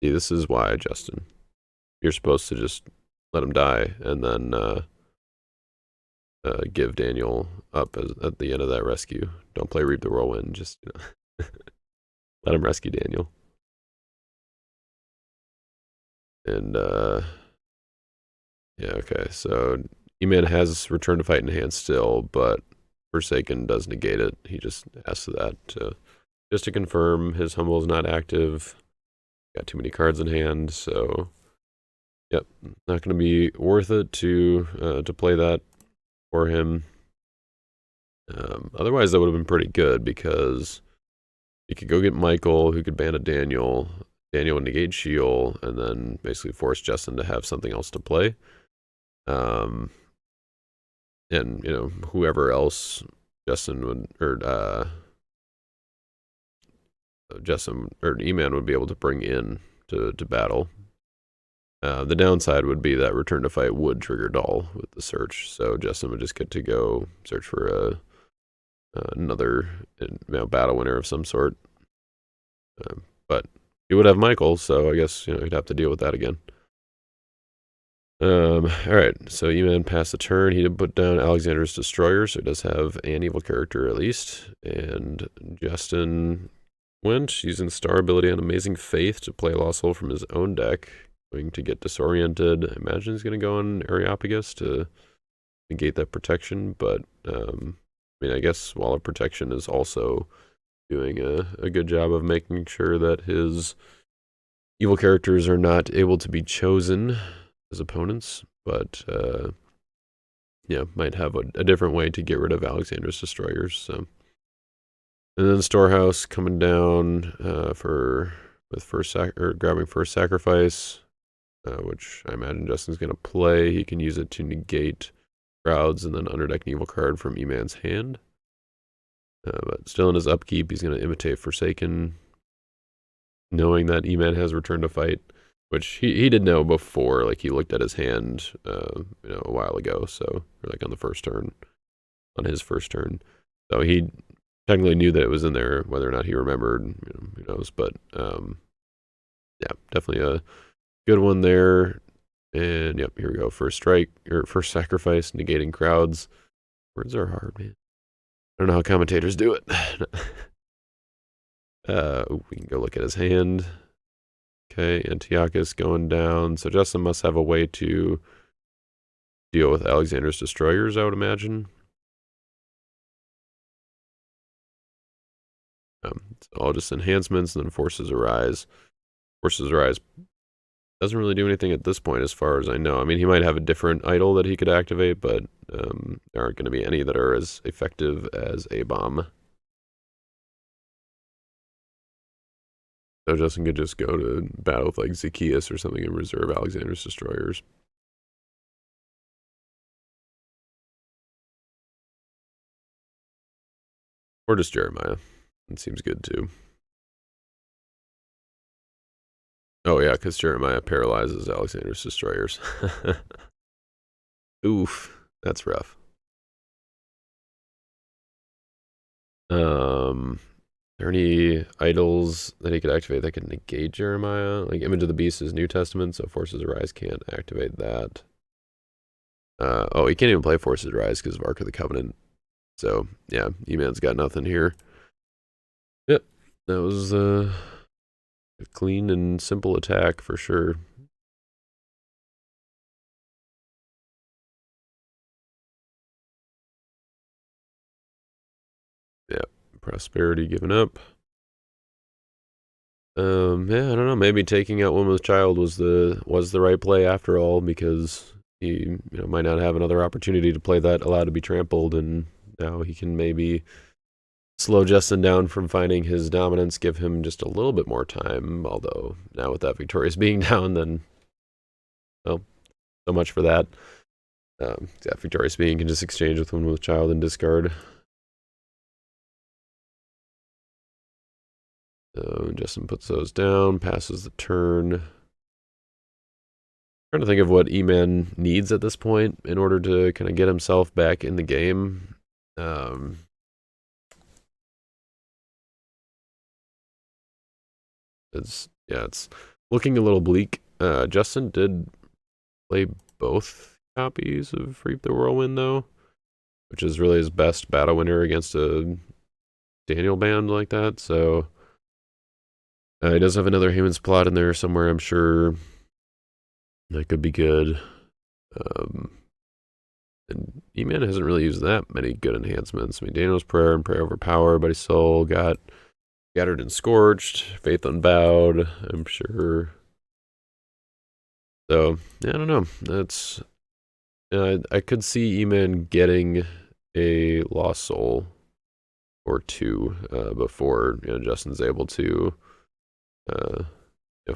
See, this is why, Justin, you're supposed to just let him die and then give Daniel up at the end of that rescue. Don't play Reap the Whirlwind. Just let him rescue Daniel. And yeah, okay. So E-Man has Return to Fight in hand still, but Forsaken does negate it. He just asks that just to confirm his Humble is not active. Got too many cards in hand, so yep, not going to be worth it to play that for him. Otherwise, that would have been pretty good because he could go get Michael, who could ban a Daniel. Daniel would negate Shield, and then basically force Justin to have something else to play. And whoever else Justin would, or Justin or E-Man would be able to bring in to battle. The downside would be that Return to Fight would trigger Doll with the search, so Justin would just get to go search for another battle winner of some sort. But he would have Michael, so I guess he'd have to deal with that again. All right, so Eman passed the turn. He did put down Alexander's Destroyer, so he does have an evil character at least. And Justin went using Star ability on Amazing Faith to play Lost Soul from his own deck. Going to get disoriented. I imagine he's going to go on Areopagus to negate that protection, but I mean, I guess Wall of Protection is also doing a good job of making sure that his evil characters are not able to be chosen as opponents, but yeah, might have a different way to get rid of Alexander's Destroyers. So, and then Storehouse coming down grabbing first sacrifice, which I imagine Justin's gonna play. He can use it to negate crowds and then underdeck an evil card from Eman's hand. But still in his upkeep, he's gonna imitate Forsaken, knowing that Eman has returned to fight, which he did know before. Like, he looked at his hand, a while ago. So, or like on his first turn. So he technically knew that it was in there. Whether or not he remembered, who knows? But yeah, definitely a good one there. And yep, here we go. First strike or first sacrifice, negating crowds. Words are hard, man. I don't know how commentators do it. We can go look at his hand. Okay, Antiochus going down. So Justin must have a way to deal with Alexander's Destroyers, I would imagine. It's all just enhancements, and then Forces Arise. Forces Arise doesn't really do anything at this point, as far as I know. I mean, he might have a different idol that he could activate, but there aren't going to be any that are as effective as a bomb. So Justin could just go to battle with like Zacchaeus or something and reserve Alexander's Destroyers. Or just Jeremiah. It seems good too. Oh yeah, because Jeremiah paralyzes Alexander's Destroyers. Oof, that's rough. Are there any idols that he could activate that could negate Jeremiah? Like Image of the Beast is New Testament, so Forces Arise can't activate that. Oh, he can't even play Forces Rise because of Ark of the Covenant. So, yeah, E-Man's got nothing here. Yep, that was a clean and simple attack for sure. Yeah, Prosperity given up. Yeah, I don't know. Maybe taking out Woman's Child was the right play after all, because he might not have another opportunity to play that Allowed to be Trampled, and now he can maybe slow Justin down from finding his dominance, give him just a little bit more time. Although now with that Victorious being down, then well, so much for that. Yeah, Victorious being can just exchange with Woman's Child and discard. So Justin puts those down, passes the turn. Trying to think of what Eman needs at this point in order to kind of get himself back in the game. It's looking a little bleak. Justin did play both copies of Reap the Whirlwind though, which is really his best battle winner against a Daniel band like that. So he does have another Haman's Plot in there somewhere, I'm sure. That could be good. And E-Man hasn't really used that many good enhancements. I mean, Daniel's Prayer and Prayer Over Power, Buddy Soul, got Scattered and Scorched, Faith Unbowed, I'm sure. So, yeah, I don't know. That's I could see E-Man getting a Lost Soul or two before Justin's able to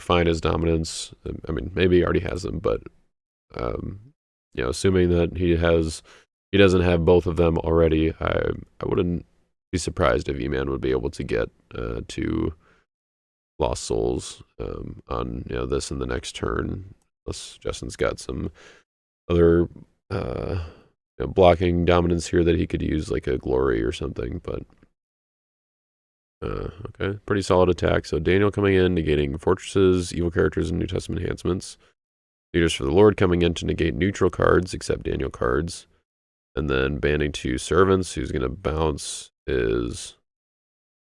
find his dominance. I mean, maybe he already has them, but assuming that he doesn't have both of them already, I wouldn't be surprised if E-Man would be able to get 2 Lost Souls on this and the next turn. Unless Justin's got some other blocking dominance here that he could use, like a Glory or something. But okay, pretty solid attack. So Daniel coming in, negating fortresses, evil characters, and New Testament enhancements. Leaders for the Lord coming in to negate neutral cards, except Daniel cards. And then banning 2 servants, who's going to bounce his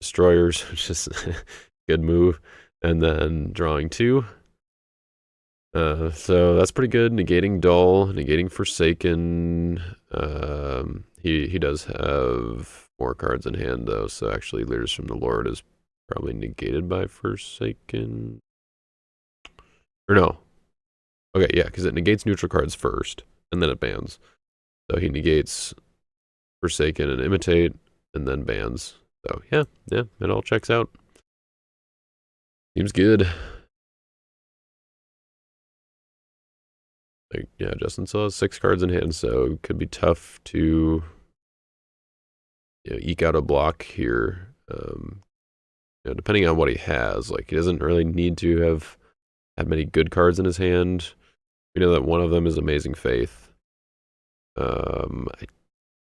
destroyers, which is a good move. And then drawing 2. So that's pretty good. Negating Dull, negating Forsaken. He does have more cards in hand, though, so actually Leaders from the Lord is probably negated by Forsaken. Or no. Okay, yeah, because it negates neutral cards first, and then it bans. So he negates Forsaken and Imitate, and then bans. So yeah, it all checks out. Seems good. Like, yeah, Justin still has 6 cards in hand, so it could be tough to eke out a block here. Depending on what he has. Like, he doesn't really need to have many good cards in his hand. We know that one of them is Amazing Faith. I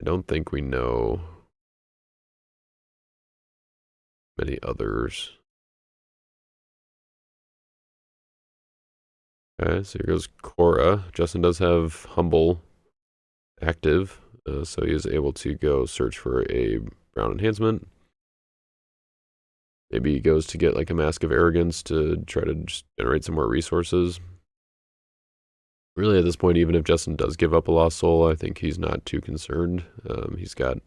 don't think we know many others. Okay, so here goes Cora. Justin does have Humble active, so he is able to go search for a brown enhancement. Maybe he goes to get like a Mask of Arrogance to try to just generate some more resources. Really, at this point, even if Justin does give up a Lost Soul, I think he's not too concerned. He's got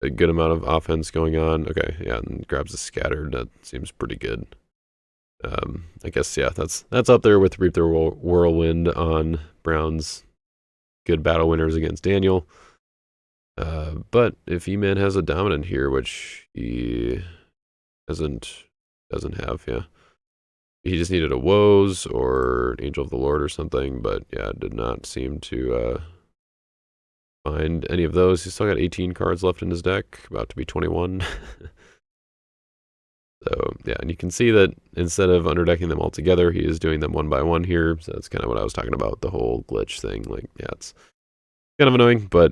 a good amount of offense going on. Okay, yeah, and grabs a Scattered. That seems pretty good. I guess, yeah, that's up there with Reap the Whirlwind on Brown's good battle winners against Daniel. But if Eman has a Dominant here, which he doesn't have, yeah. He just needed a Woes or an Angel of the Lord or something, but yeah, did not seem to find any of those. He's still got 18 cards left in his deck, about to be 21. So yeah, and you can see that instead of underdecking them all together, he is doing them one by one here. So that's kind of what I was talking about, the whole glitch thing. Like, yeah, it's kind of annoying, but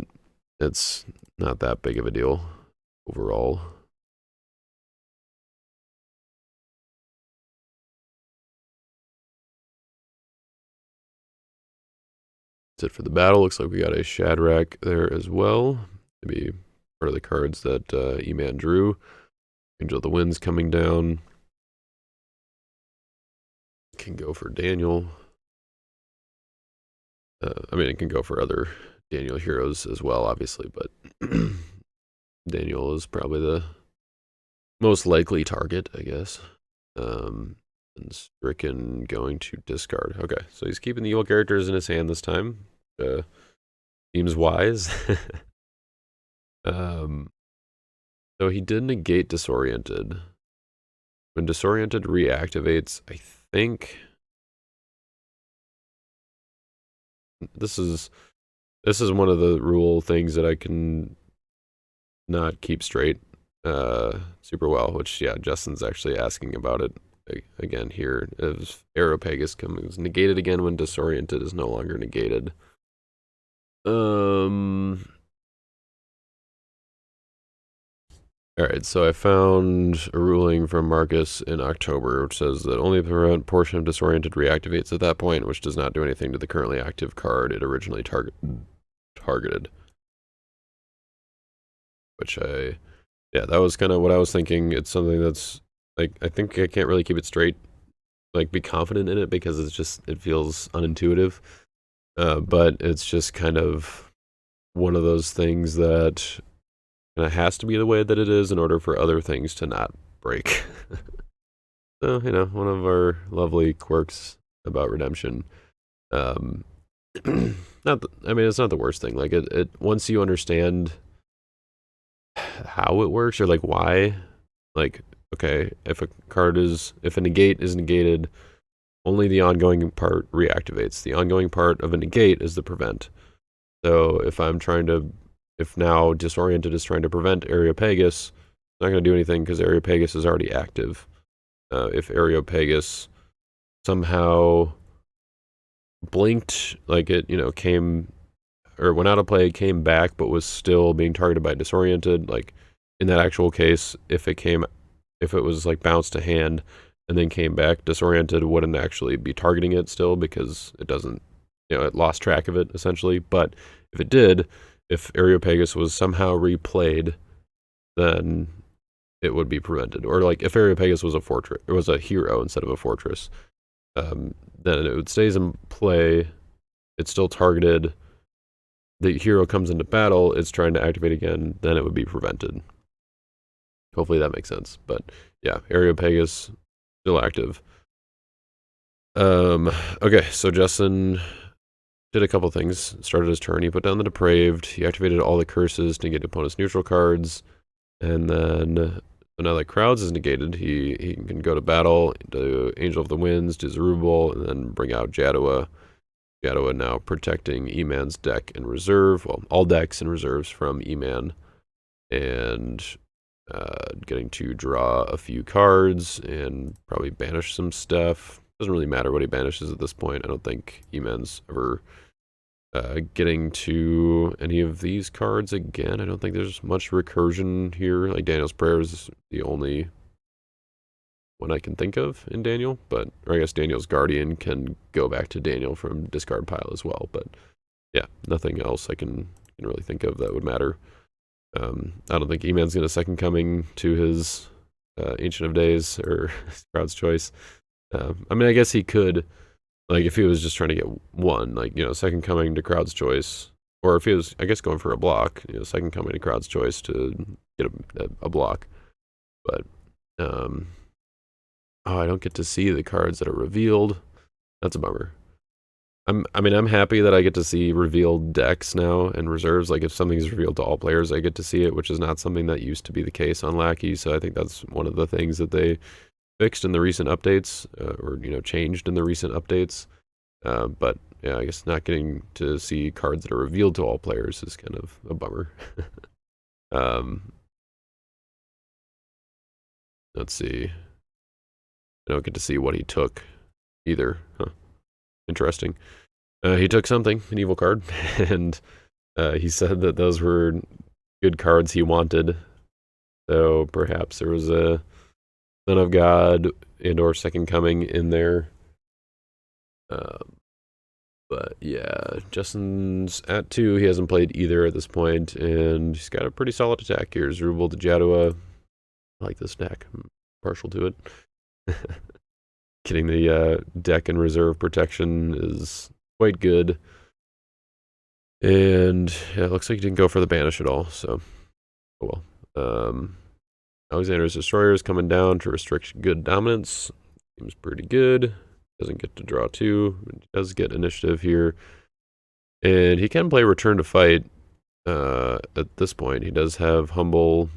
it's not that big of a deal overall. That's it for the battle. Looks like we got a Shadrach there as well. Maybe part of the cards that Eman drew. Angel of the Wind's coming down. Can go for Daniel. I mean, it can go for other Daniel heroes as well, obviously, but Daniel is probably the most likely target, I guess. And Stricken going to discard. Okay, so he's keeping the evil characters in his hand this time. Seems wise. So he did negate Disoriented. When Disoriented reactivates, I think this is one of the rule things that I can not keep straight super well, which, yeah, Justin's actually asking about it again here. If Aeropagus comes negated again when Disoriented is no longer negated. Alright, so I found a ruling from Marcus in October, which says that only the portion of Disoriented reactivates at that point, which does not do anything to the currently active card it originally targeted. Which yeah, that was kind of what I was thinking. It's something that's, like, I think I can't really keep it straight, like, be confident in it, because it feels unintuitive. But it's just kind of one of those things that kind of has to be the way that it is in order for other things to not break. So, one of our lovely quirks about Redemption. I mean, it's not the worst thing. Like, it once you understand how it works, or like why, like, okay, if a negate is negated, only the ongoing part reactivates. The ongoing part of a negate is the prevent. So if now Disoriented is trying to prevent Areopagus, it's not going to do anything because Areopagus is already active. If Areopagus somehow blinked, like it, came, or went out of play, came back, but was still being targeted by Disoriented, like in that actual case, if it was like bounced to hand, and then came back disoriented, wouldn't actually be targeting it still because it doesn't, it lost track of it essentially. But if it did, if Areopagus was somehow replayed, then it would be prevented. Or like if Areopagus was a fortress, it was a hero instead of a fortress, then it stays in play. It's still targeted. The hero comes into battle. It's trying to activate again. Then it would be prevented. Hopefully that makes sense. But yeah, Areopagus still active. Okay, so Justin did a couple things. Started his turn. He put down the Depraved. He activated all the curses to negate opponent's neutral cards. And then, so now that Crowds is negated, he can go to battle, do Angel of the Winds, do Zerubbabel, and then bring out Jaddua. Jaddua now protecting Eman's deck and reserve. Well, all decks and reserves from Eman. And getting to draw a few cards and probably banish some stuff. Doesn't really matter what he banishes at this point. I don't think Eman's ever getting to any of these cards again. I don't think there's much recursion here. Like Daniel's Prayer is the only one I can think of in Daniel, or I guess Daniel's Guardian can go back to Daniel from discard pile as well. But yeah, nothing else I can really think of that would matter. I don't think Eman's going to second coming to his Ancient of Days or Crowd's Choice. I mean, I guess he could, like, if he was just trying to get one, like, second coming to Crowd's Choice, or if he was, I guess, going for a block, second coming to Crowd's Choice to get a block. But, oh, I don't get to see the cards that are revealed. That's a bummer. I'm happy that I get to see revealed decks now and reserves. Like if something's revealed to all players, I get to see it, which is not something that used to be the case on Lackey. So I think that's one of the things that they fixed in the recent updates, or changed in the recent updates. But yeah, I guess not getting to see cards that are revealed to all players is kind of a bummer. Let's see. I don't get to see what he took either. Huh. Interesting. He took something, an evil card, and he said that those were good cards he wanted. So perhaps there was a Son of God and or Second Coming in there. But yeah, Justin's at 2. He hasn't played either at this point, and he's got a pretty solid attack here. Zerubbabel to Jaddua. I like this deck. I'm partial to it. Getting the deck and reserve protection is quite good. And yeah, it looks like he didn't go for the banish at all, so oh well. Alexander's Destroyer is coming down to restrict good dominance. Seems pretty good. Doesn't get to draw 2. He does get initiative here. And he can play Return to Fight at this point. He does have Humble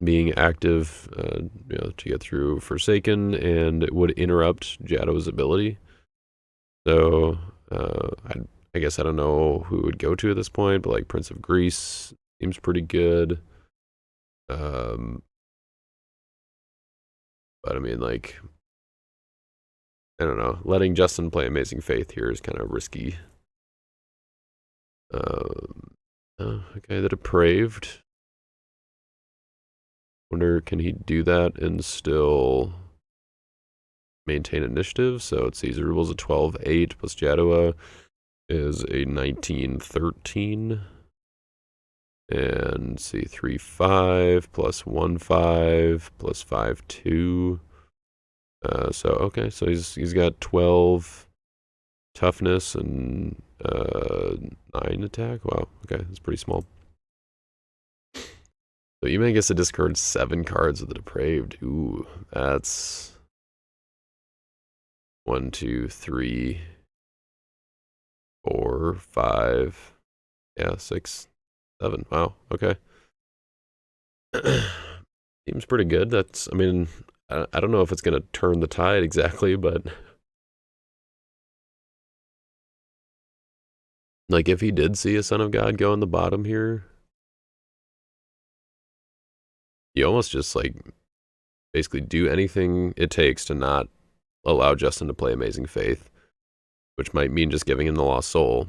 being active to get through Forsaken, and it would interrupt Jaddo's ability. So I guess I don't know who it would go to at this point, but like Prince of Greece seems pretty good. But I mean, like, I don't know. Letting Justin play Amazing Faith here is kind of risky. Okay, the Depraved. Wonder, can he do that and still maintain initiative? So let's see, Zerubbabel's a 12-8 plus Jaddua is a 19-13. And let's see, 3-5 plus 1-5 plus 5-2. So okay, so he's got 12 toughness and 9 attack. Wow, okay, that's pretty small. So you may guess to discard 7 cards with the Depraved. Ooh, that's 1, 2, 3, 4, 5, yeah, 6, 7. Wow, okay. Seems pretty good. That's, I mean, I don't know if it's going to turn the tide exactly, but like if he did see a Son of God go on the bottom here, you almost just like basically do anything it takes to not allow Justin to play Amazing Faith, which might mean just giving him the Lost Soul.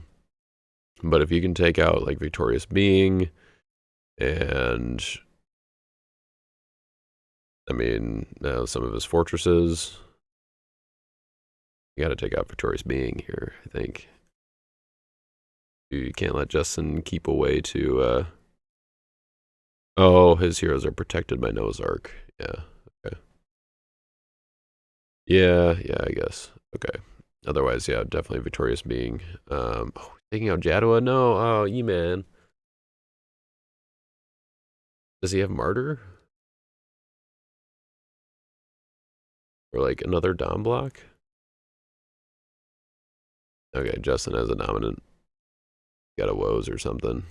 But if you can take out like Victorious Being and I mean, some of his fortresses. You got to take out Victorious Being here, I think. You can't let Justin keep away to. Oh, his heroes are protected by Noah's Ark. Yeah. Okay. Yeah, I guess. Okay. Otherwise, yeah, definitely Victorious Being. Taking out Jadua? No. Oh, Eman. Does he have Martyr? Or like another Dom block? Okay, Justin has a dominant. Got a woes or something.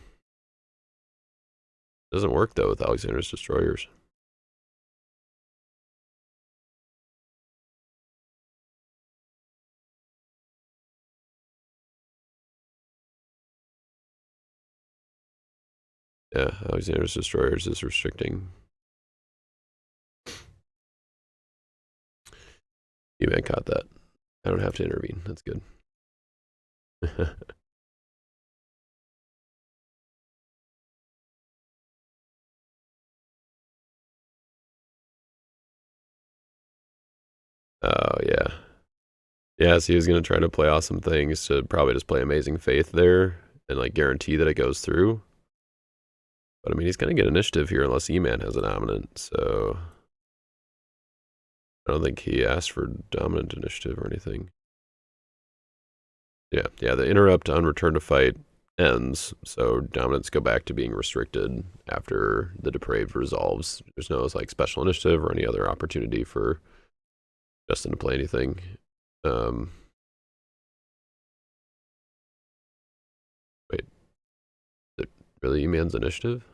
Doesn't work though with Alexander's Destroyers. Yeah, Alexander's Destroyers is restricting. Eman caught that. I don't have to intervene. That's good. Oh, yeah. Yeah, so he was going to try to play awesome things to probably just play Amazing Faith there and like guarantee that it goes through. But I mean, he's going to get initiative here unless E-Man has a dominant. So I don't think he asked for dominant initiative or anything. Yeah, the interrupt on return to fight ends. So dominants go back to being restricted after the depraved resolves. There's no like special initiative or any other opportunity for Justin to play anything. Wait, is it really E-Man's initiative?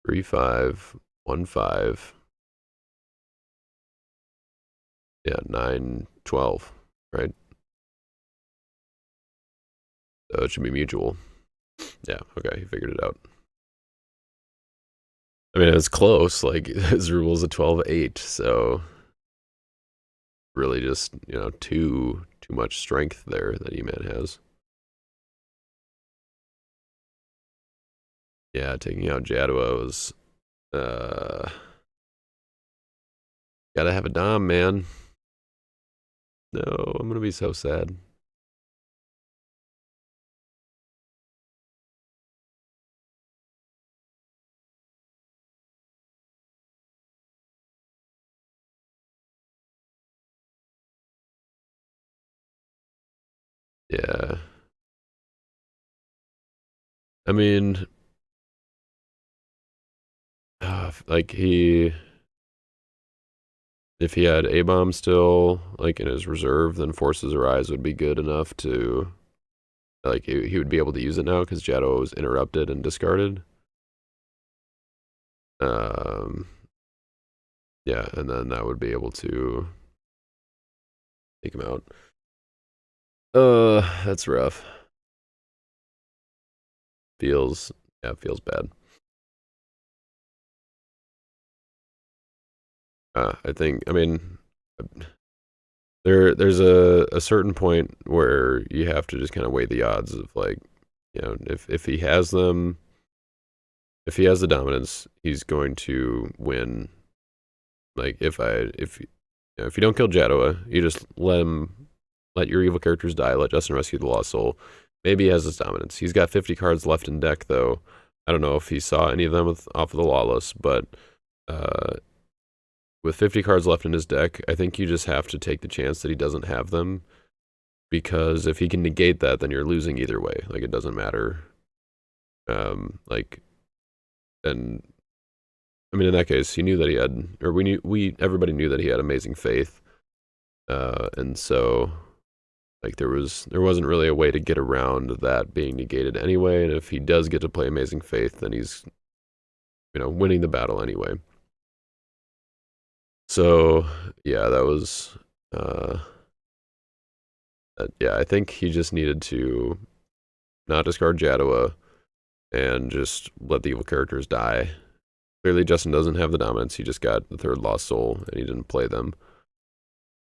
3-5, 1-5. Yeah, 9-12, right? So it should be mutual. Yeah, okay, he figured it out. I mean, it was close. Like, his rule is a 12-8, so really just, too much strength there that E-Man has. Yeah, taking out Jadua was, gotta have a Dom, man. No, I'm gonna be so sad. Yeah. I mean, like if he had A-bomb still, like in his reserve, then Forces Arise would be good enough to, like, he would be able to use it now because Jaddo was interrupted and discarded. Um, yeah, and then that would be able to take him out. That's rough. Feels, yeah, feels bad. I think, I mean, there's a certain point where you have to just kind of weigh the odds of like, if he has them, if he has the dominance, he's going to win. Like if you don't kill Jadoa, you just let your evil characters die. Let Justin rescue the lost soul. Maybe he has his dominance. He's got 50 cards left in deck though. I don't know if he saw any of them off of the lawless, but uh, with 50 cards left in his deck, I think you just have to take the chance that he doesn't have them, because if he can negate that, then you're losing either way. Like it doesn't matter. Like, and I mean, in that case, he knew that he had, or everybody knew that he had amazing faith, and so like there wasn't really a way to get around that being negated anyway. And if he does get to play amazing faith, then he's winning the battle anyway. So yeah, that was yeah. I think he just needed to not discard Jadua and just let the evil characters die. Clearly, Justin doesn't have the dominance. He just got the third lost soul, and he didn't play them.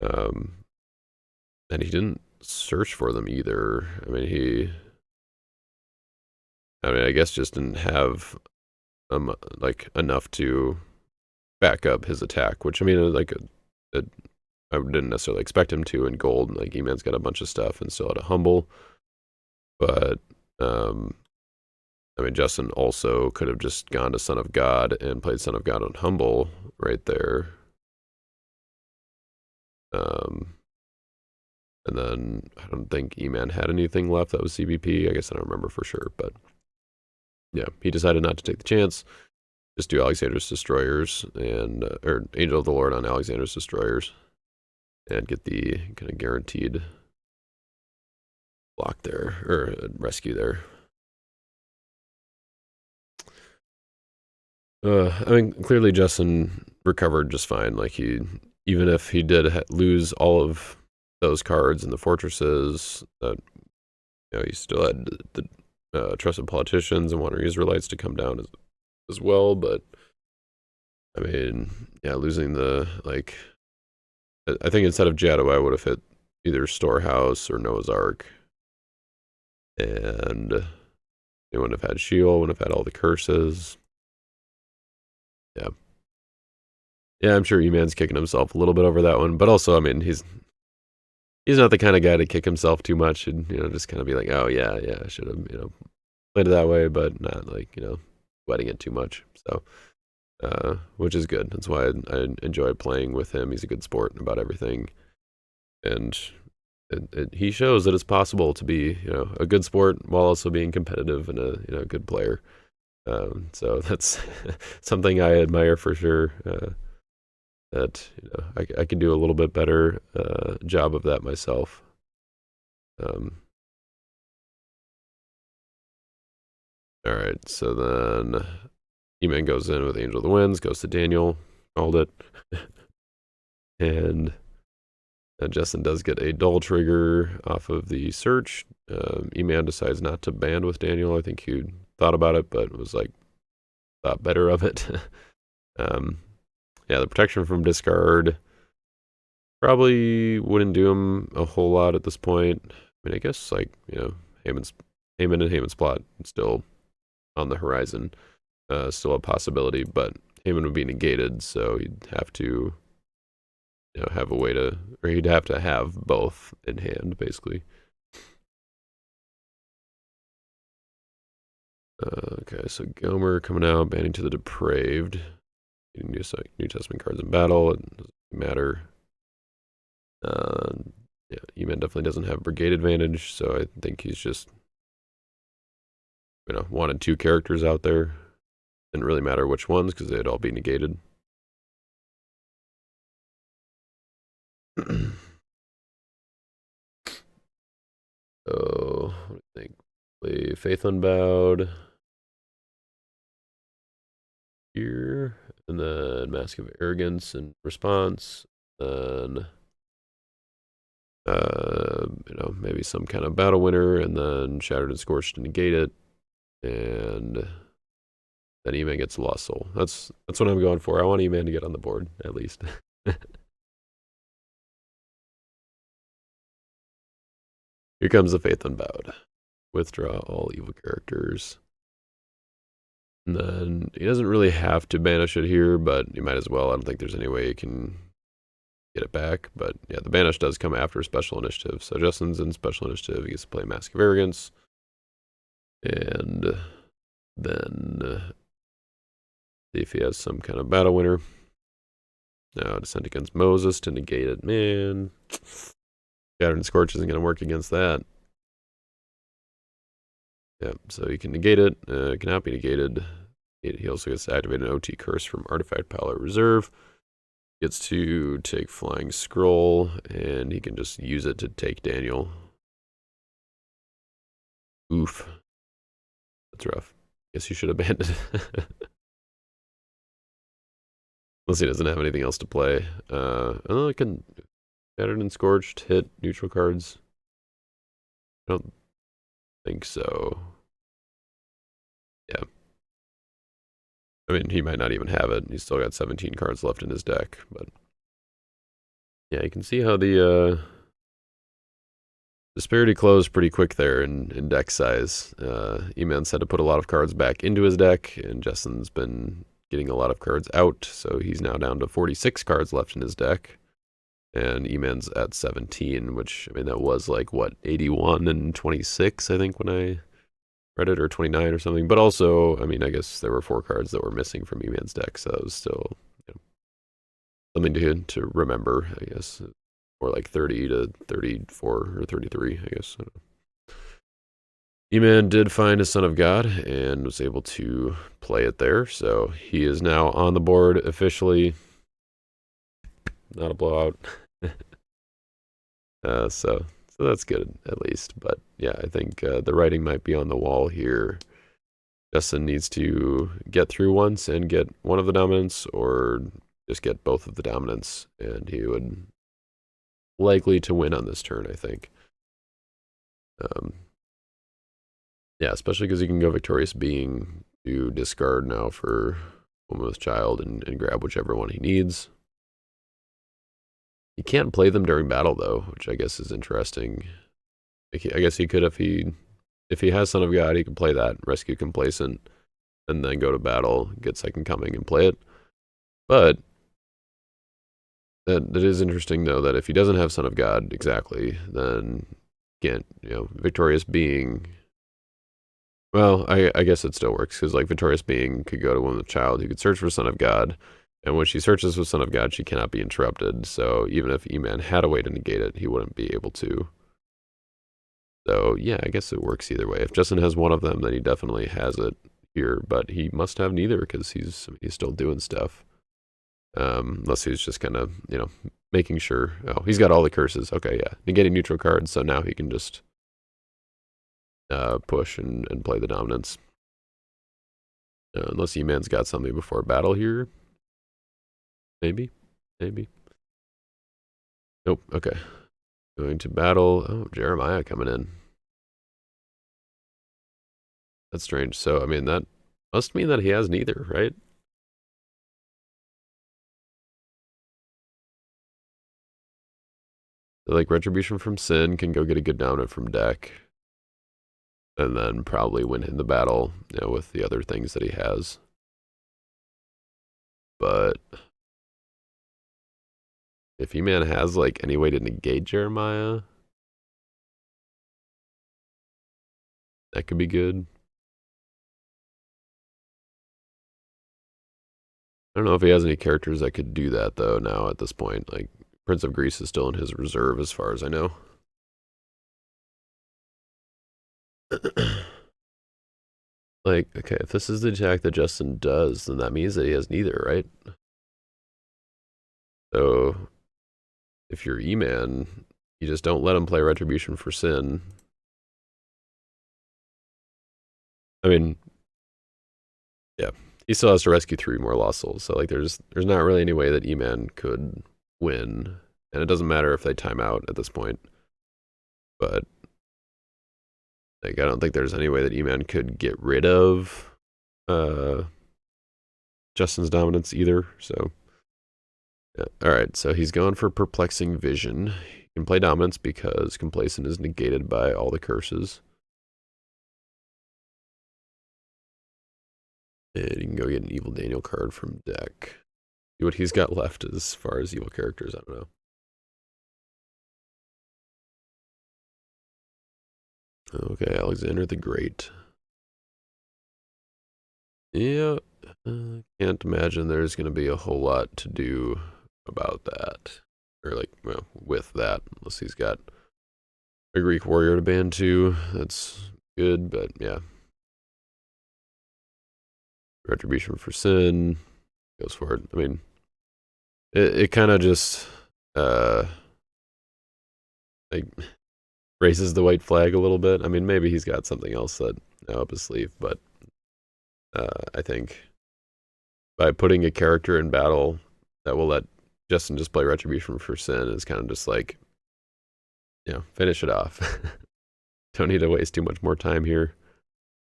And he didn't search for them either. I mean, I guess just didn't have like enough to back up his attack, which I mean, like I didn't necessarily expect him to in gold. Like Eman's got a bunch of stuff and still had a humble, but I mean, Justin also could have just gone to Son of God and played Son of God on humble right there. And then I don't think Eman had anything left that was CBP. I guess I don't remember for sure, but yeah, he decided not to take the chance. Just do Alexander's Destroyers and or Angel of the Lord on Alexander's Destroyers and get the kind of guaranteed block there or rescue there. I mean, clearly Justin recovered just fine. Like even if he did lose all of those cards in the fortresses, that he still had the trusted politicians and wandering Israelites to come down as well. But I mean, yeah, losing the like, I think instead of Jaddo, I would have hit either Storehouse or Noah's Ark, and they wouldn't have had Sheol, wouldn't have had all the curses. Yeah. Yeah, I'm sure E-Man's kicking himself a little bit over that one, but also, I mean, he's not the kind of guy to kick himself too much and, just kind of be like, oh, yeah, I should have, played it that way, but not like, sweating it too much. So, which is good. That's why I enjoy playing with him. He's a good sport about everything. And he shows that it's possible to be, a good sport while also being competitive and a good player. So that's something I admire for sure. That I can do a little bit better job of that myself. All right, so then E-Man goes in with Angel of the Winds, goes to Daniel, called it, and Justin does get a dull trigger off of the search. E-Man decides not to band with Daniel. I think he thought about it, but was like thought better of it. Yeah, the protection from discard probably wouldn't do him a whole lot at this point. I mean, I guess like Heyman and Heyman's plot still on the horizon, still a possibility, but Heyman would be negated, so you'd have to have a way to, or you'd have to have both in hand, basically. Okay, so Gomer coming out, banning to the Depraved. Getting New Testament cards in battle, it doesn't matter. Yeah, E-Man definitely doesn't have Brigade advantage, so I think he's just, wanted two characters out there. Didn't really matter which ones, because they'd all be negated. So, what do you think? Play Faith Unbowed here, and then Mask of Arrogance in response, then maybe some kind of battle winner, and then Shattered and Scorched to negate it, and then E-Man gets Lost Soul. That's what I'm going for. I want E-Man to get on the board, at least. Here comes the Faith Unbowed. Withdraw all evil characters. And then he doesn't really have to banish it here, but you might as well. I don't think there's any way you can get it back. But yeah, the banish does come after Special Initiative. So Justin's in Special Initiative. He gets to play Mask of Arrogance. And then see if he has some kind of battle winner. Now, Descent against Moses to negate it. Man, Shattered and Scorch isn't going to work against that. Yep, so you can negate it. It cannot be negated. He also gets to activate an OT curse from Artifact Pile at Reserve. Gets to take Flying Scroll, and he can just use it to take Daniel. Oof. That's rough. Guess you should abandon it. Unless he doesn't have anything else to play. Oh, I can Shattered and Scorched hit neutral cards. I don't think so. Yeah. I mean, he might not even have it. He's still got 17 cards left in his deck, but yeah, you can see how the Disparity closed pretty quick there in deck size. Eman's had to put a lot of cards back into his deck, and Justin's been getting a lot of cards out, so he's now down to 46 cards left in his deck. And Eman's at 17, which, I mean, that was like, what, 81 and 26, I think, when I read it, or 29 or something. But also, I mean, I guess there were 4 cards that were missing from Eman's deck, so that was still, you know, something to remember, I guess. Or like 30 to 34 or 33, I guess. I don't know. Eman did find his Son of God and was able to play it there, so he is now on the board officially. Not a blowout. So that's good, at least. But yeah, I think the writing might be on the wall here. Justin needs to get through once and get one of the dominants, or just get both of the dominants, and he would likely to win on this turn, I think. Yeah, especially because he can go Victorious Being to discard now for Woman with Child and grab whichever one he needs. He can't play them during battle, though, which I guess is interesting. I guess he could if he has Son of God, he can play that, rescue Complacent, and then go to battle, get Second Coming, and play it. But that is interesting, though, that if he doesn't have Son of God exactly, then can't, Victorious Being. Well, I guess it still works, because like Victorious Being could go to Woman with Child, who could search for Son of God, and when she searches for Son of God, she cannot be interrupted. So even if Eman had a way to negate it, he wouldn't be able to. So yeah, I guess it works either way. If Justin has one of them, then he definitely has it here, but he must have neither, because he's still doing stuff. Unless he's just kind of, making sure. Oh, he's got all the curses. Okay, yeah. Negating neutral cards, so now he can just push and play the dominance. Unless E-Man's got something before battle here. Maybe. Nope, okay. Going to battle. Oh, Jeremiah coming in. That's strange. So, I mean, that must mean that he has neither, right? So, like, Retribution from Sin can go get a good dominant from deck. And then probably win in the battle, with the other things that he has. But if E-Man has, like, any way to negate Jeremiah, that could be good. I don't know if he has any characters that could do that, though, now at this point. Like, Prince of Greece is still in his reserve, as far as I know. Like, okay, if this is the attack that Justin does, then that means that he has neither, right? So, if you're E-Man, you just don't let him play Retribution for Sin. I mean, yeah, he still has to rescue 3 more Lost Souls, so like there's not really any way that E-Man could win, and it doesn't matter if they time out at this point. But like, I don't think there's any way that E-Man could get rid of Justin's dominance either. So yeah. All right, so he's going for Perplexing Vision. He can play dominance because Complacent is negated by all the curses. And you can go get an Evil Daniel card from deck. See what he's got left as far as evil characters, I don't know. Okay, Alexander the Great. Yeah, can't imagine there's going to be a whole lot to do about that. Or like, well, with that, unless he's got a Greek warrior to ban too. That's good, but yeah. Retribution for Sin goes for it. I mean, it kind of just like raises the white flag a little bit. I mean, maybe he's got something else that up his sleeve, but I think by putting a character in battle that will let Justin just play Retribution for Sin is kind of just like, finish it off. Don't need to waste too much more time here.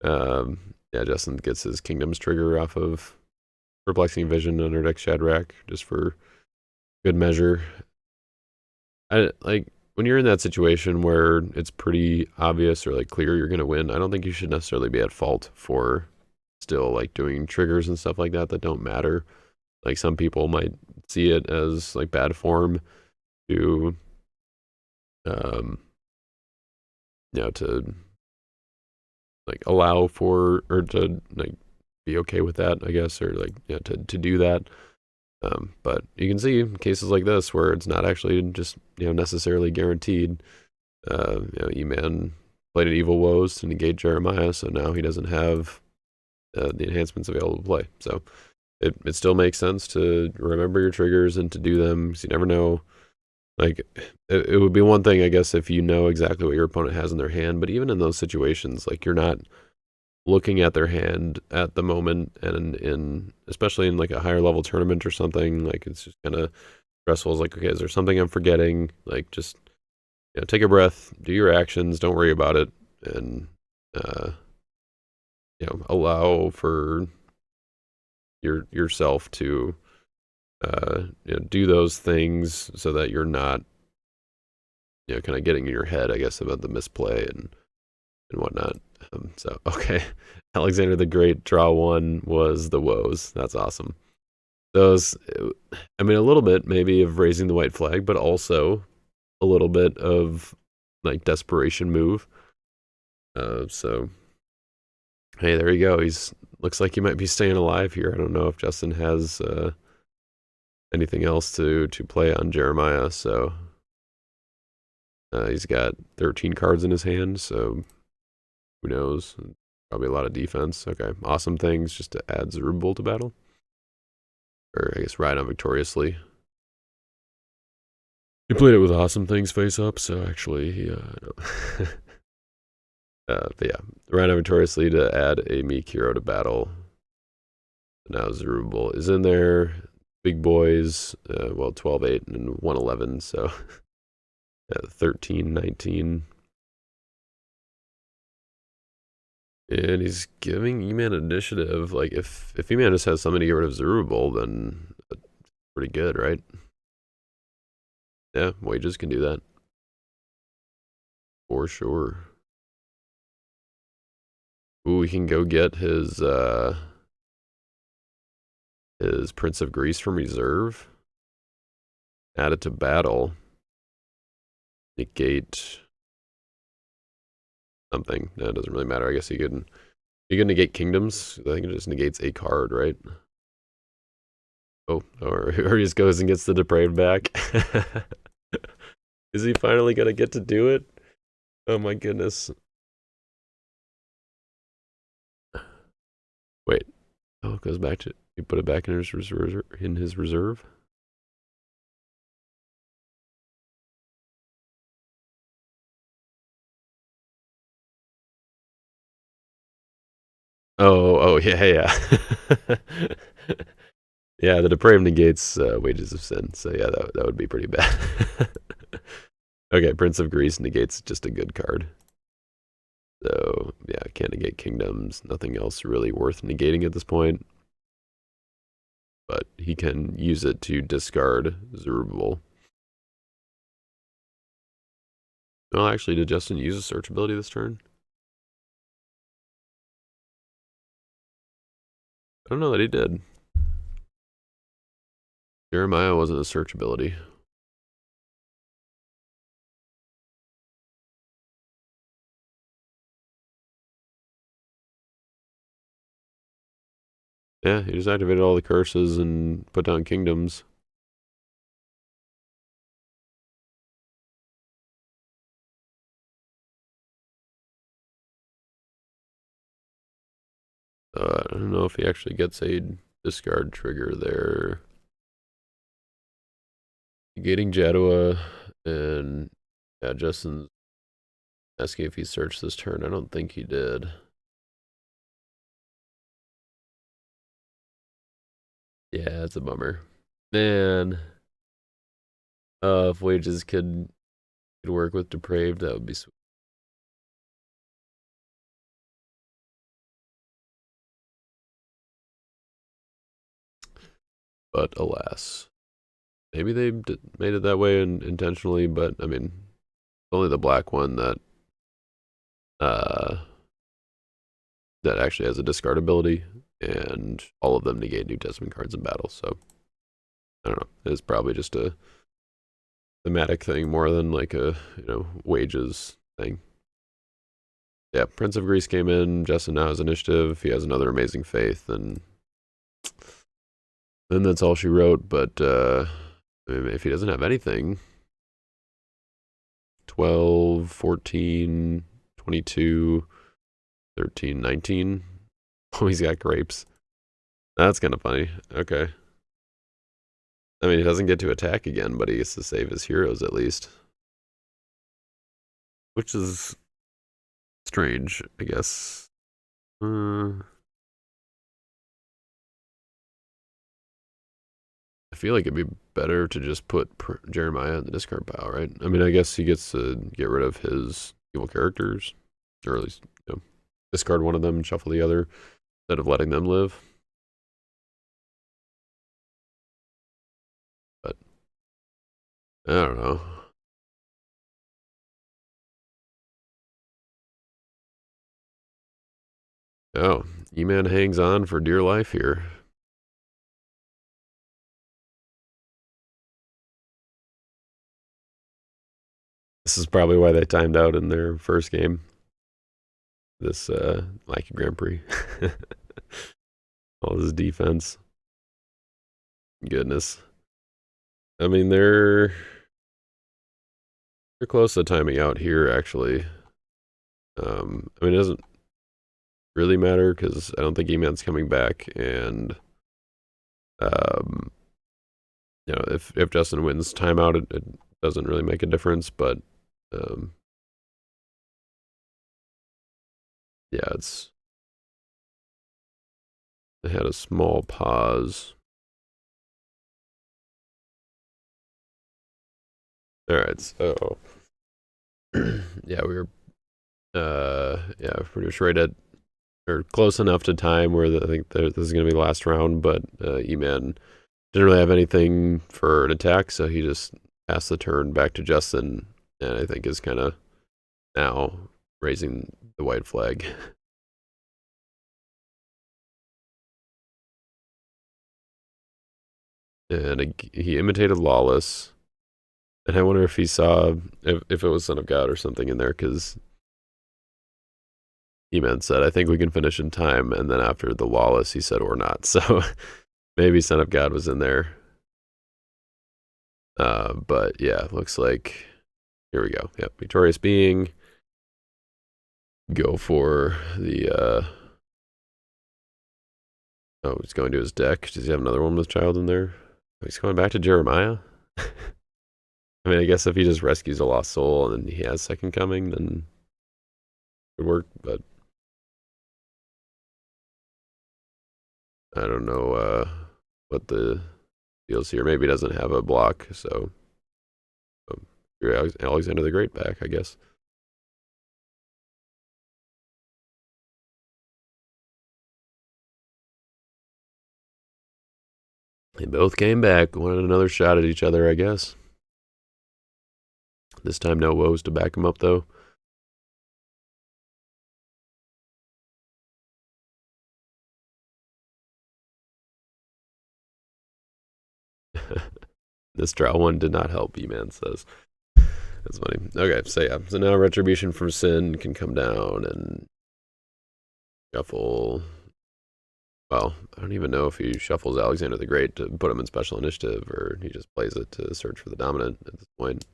Yeah, Justin gets his Kingdoms trigger off of Perplexing Vision under deck Shadrach, just for good measure. when you're in that situation where it's pretty obvious or like clear you're gonna win, I don't think you should necessarily be at fault for still like doing triggers and stuff like that that don't matter. Like some people might see it as like bad form to um to like allow for or to like be okay with that, I guess, or like to do that. But you can see cases like this where it's not actually just necessarily guaranteed. Eman played an Evil Woes to negate Jeremiah, so now he doesn't have the enhancements available to play. So it still makes sense to remember your triggers and to do them, because you never know. Like it would be one thing, I guess, if you know exactly what your opponent has in their hand, but even in those situations, like you're not looking at their hand at the moment, and in especially in like a higher level tournament or something, like it's just kind of stressful. It's like, okay, is there something I'm forgetting? Like just take a breath, do your actions, don't worry about it, and uh, allow for yourself to do those things so that you're not kind of getting in your head, I guess, about the misplay and whatnot. So okay, Alexander the Great draw one was the woes. That's awesome. Those, I mean, a little bit maybe of raising the white flag, but also a little bit of like desperation move. So hey, there you go. He's looks like he might be staying alive here. I don't know if Justin has anything else to play on Jeremiah. So he's got 13 cards in his hand. So who knows? Probably a lot of defense. Okay, awesome things just to add Zerubbabel to battle, or I guess ride on victoriously. He played it with awesome things face up. So actually, no. But yeah, ride on victoriously to add a meek hero to battle. Now Zerubbabel is in there. Big boys, 12-8 and 111, so 13-19. And he's giving Eman initiative. Like, if Eman just has something to get rid of Zerubbabel, then that's pretty good, right? Yeah, wages can do that. For sure. Ooh, we can go get his Prince of Greece from reserve. Add it to battle. Negate something. No, it doesn't really matter. I guess you can negate kingdoms. I think it just negates a card, right? Oh, or he just goes and gets the Depraved back. Is he finally gonna get to do it? Oh my goodness. Wait. Oh, it goes back to, you put it back in his reserve. Oh, yeah, yeah. Yeah, the Depraved negates Wages of Sin, so yeah, that would be pretty bad. Okay, Prince of Greece negates just a good card. So yeah, can't negate kingdoms. Nothing else really worth negating at this point. But he can use it to discard Zerubbabel. Oh, actually, did Justin use a search ability this turn? I don't know that he did. Jeremiah wasn't a search ability. Yeah, he just activated all the curses and put down kingdoms. I don't know if he actually gets a discard trigger there. Negating Jadua, and yeah, Justin's asking if he searched this turn. I don't think he did. Yeah, it's a bummer. Man, if wages could work with Depraved, that would be sweet. But alas, maybe they made it that way intentionally. But I mean, only the black one that uh that actually has a discard ability, and all of them negate New Testament cards in battle. So I don't know. It's probably just a thematic thing more than like a wages thing. Yeah, Prince of Greece came in. Justin now has initiative. He has another amazing faith, and then that's all she wrote. But I mean, if he doesn't have anything, 12, 14, 22, 13, 19. Oh, he's got grapes. That's kind of funny. Okay. I mean, he doesn't get to attack again, but he gets to save his heroes at least. Which is strange, I guess. I feel like it'd be better to just put Jeremiah in the discard pile, right? I mean, I guess he gets to get rid of his evil characters, or at least discard one of them and shuffle the other instead of letting them live. But I don't know. Oh, Eman hangs on for dear life here. This is probably why they timed out in their first game. This Lackey Grand Prix. All this defense. Goodness. I mean, they're close to timing out here, actually. I mean, it doesn't really matter because I don't think E-Man's coming back, and if Justin wins timeout, it doesn't really make a difference. But yeah, it had a small pause. All right, so yeah, we were pretty much right at or close enough to time where I think this is going to be the last round, but E-Man didn't really have anything for an attack, so he just passed the turn back to Justin, and I think is kind of now raising the white flag. And he imitated Lawless, and I wonder if he saw if it was Son of God or something in there, because E-Man said, I think we can finish in time, and then after the Lawless, he said, or not. So maybe Son of God was in there. But yeah, looks like, here we go. Yep, Victorious Being. Go for the, oh, he's going to his deck. Does he have another one with Child in there? Oh, he's going back to Jeremiah? I mean, I guess if he just rescues a lost soul and then he has Second Coming, then it would work, but I don't know what the deal's here. Maybe he doesn't have a block, so Alexander the Great back, I guess. They both came back, wanted another shot at each other, I guess. This time no woes to back him up, though. This trial one did not help, E-Man says. That's funny. Okay, so yeah. So now Retribution from Sin can come down and shuffle. Well, I don't even know if he shuffles Alexander the Great to put him in special initiative, or he just plays it to search for the dominant at this point.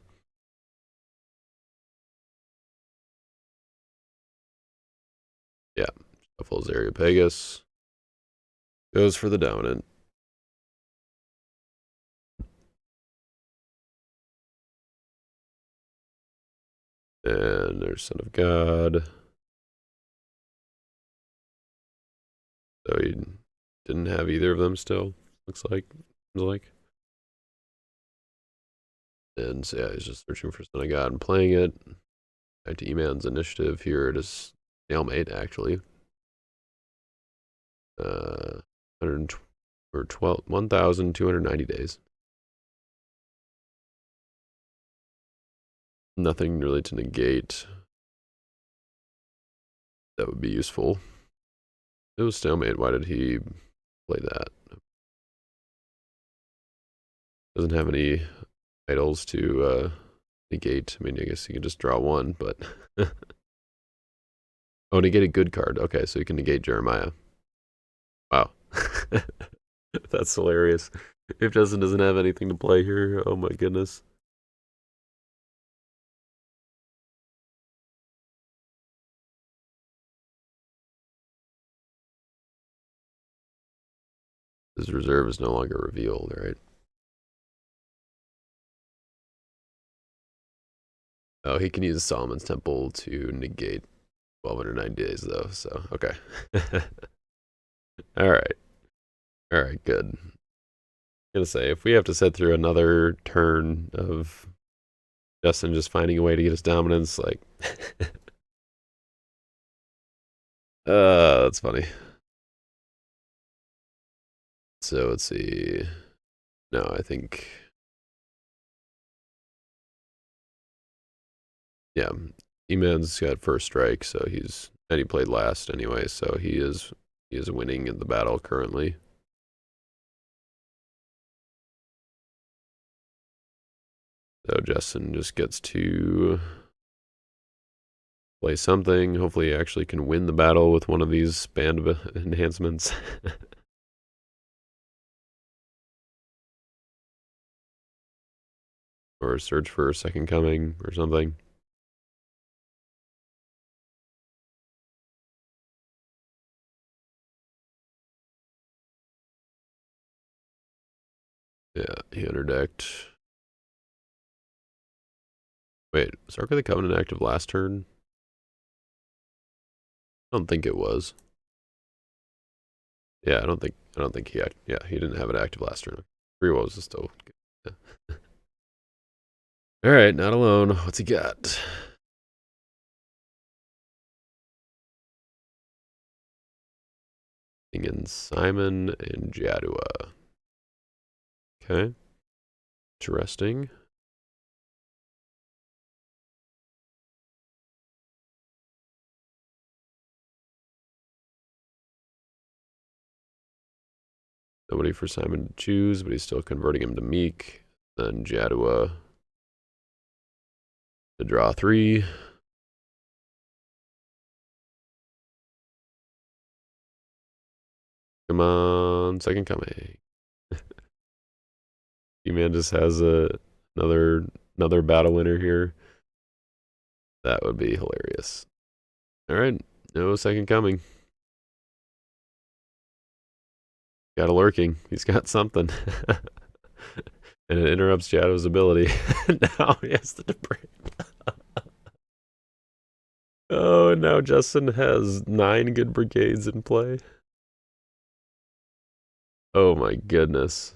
Yeah, shuffles Areopagus. Goes for the dominant. And there's Son of God. So he didn't have either of them still, looks like. And so yeah, he's just searching for Son of God and playing it. Back to E-Man's initiative here. It is stalemate, actually. 1,290 days. Nothing really to negate. That would be useful. It was stalemate. Why did he play that? Doesn't have any titles to negate. I mean, I guess he can just draw one, but oh, negate a good card. Okay, so you can negate Jeremiah. Wow. That's hilarious. If Justin doesn't have anything to play here, oh my goodness. His reserve is no longer revealed, right? Oh, he can use Solomon's Temple to negate 1209 days, though, so, okay. Alright. Alright, good. I'm gonna say, if we have to sit through another turn of Justin just finding a way to get his dominance, like... that's funny. So, let's see... No, I think... Yeah, Eman's got first strike, so he's... And he played last anyway, so he is winning in the battle currently. So Justin just gets to play something. Hopefully he actually can win the battle with one of these band enhancements. Or search for a second coming or something. Yeah, he underdecked. Wait, was Ark of the Covenant active last turn? I don't think it was. Yeah, I don't think he he didn't have it active last turn. Free Woes is still good. Yeah. Alright, not alone. What's he got? In Simon and Jadua. Okay. Interesting. Nobody for Simon to choose, but he's still converting him to Meek. Then Jadua to draw 3. Come on, second coming. E-Man just has another battle winner here. That would be hilarious. Alright, no second coming. Got a lurking. He's got something. And it interrupts Jado's ability. Now he has to deprave. Oh, now Justin has 9 good brigades in play. Oh my goodness.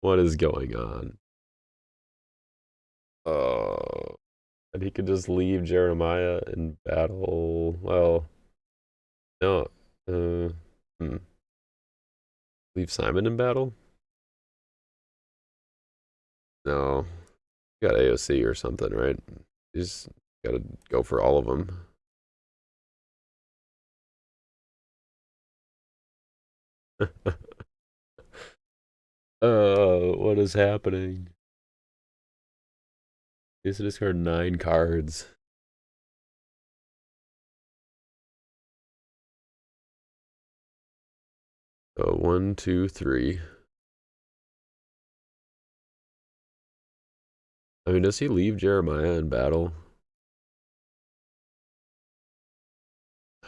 What is going on? Oh. And he could just leave Jeremiah in battle. Well, no. Leave Simon in battle? No. Got AOC or something, right? He's got to go for all of them. What is happening? He has to discard 9 cards. So 1, 2, 3. I mean, does he leave Jeremiah in battle?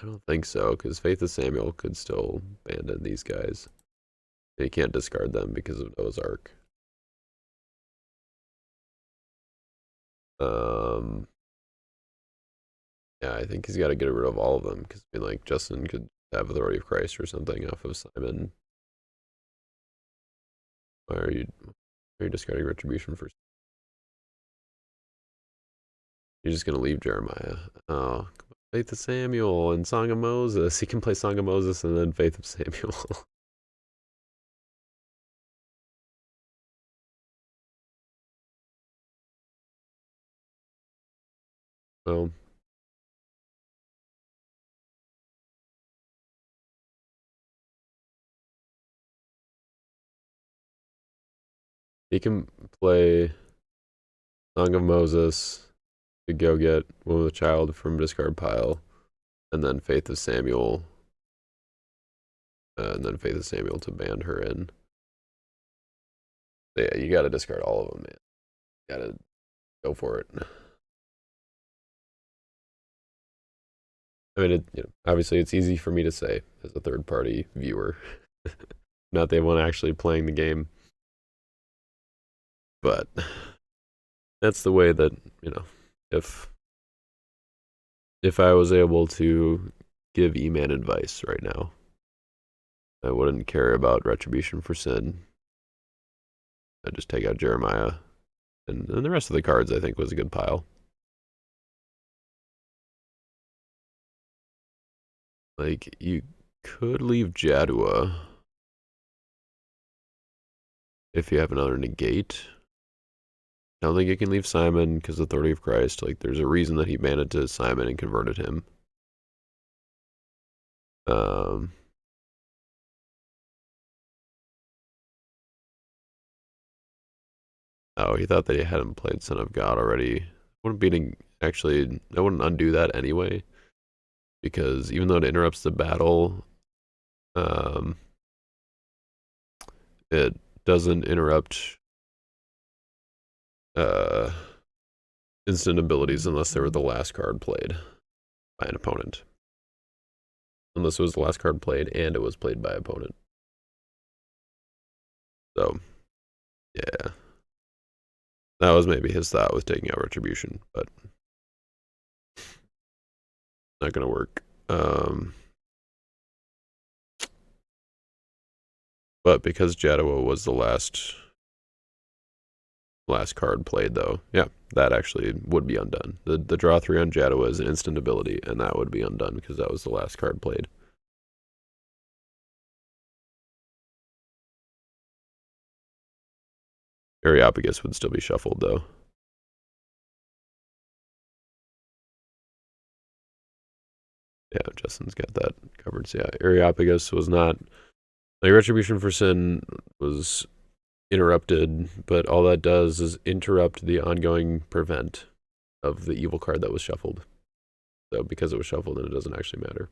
I don't think so, because Faith of Samuel could still abandon these guys. And he can't discard them because of Noah's Ark. Yeah, I think he's got to get rid of all of them, because I mean, like, Justin could have Authority of Christ or something off of Simon. Why are you discarding Retribution for... You're just gonna leave Jeremiah. Oh, Faith of Samuel and Song of Moses. He can play Song of Moses and then Faith of Samuel. Well, he can play Song of Moses to go get Woman with Child from discard pile, and then Faith of Samuel, to band her in. So yeah, you got to discard all of them, man. Got to go for it. I mean, obviously, it's easy for me to say as a third-party viewer, not the one actually playing the game, but that's the way that if I was able to give Eman advice right now, I wouldn't care about Retribution for Sin. I'd just take out Jeremiah, and the rest of the cards I think was a good pile. Like, you could leave Jadua if you have another negate. I don't think you can leave Simon because Authority of Christ. Like, there's a reason that he banned it to Simon and converted him. Um, oh, he thought that he hadn't played Son of God already. Actually, I wouldn't undo that anyway, because even though it interrupts the battle, um, it doesn't interrupt uh, instant abilities unless they were the last card played by an opponent. Unless it was the last card played and it was played by an opponent. So, yeah. That was maybe his thought with taking out Retribution, but not going to work. But because Jadua was the last card played, though, yeah, that actually would be undone. The draw 3 on Jadua is an instant ability, and that would be undone because that was the last card played. Areopagus would still be shuffled, though. Yeah, Justin's got that covered. So yeah, Areopagus was not... Like, Retribution for Sin was interrupted, but all that does is interrupt the ongoing prevent of the evil card that was shuffled. So because it was shuffled, then it doesn't actually matter.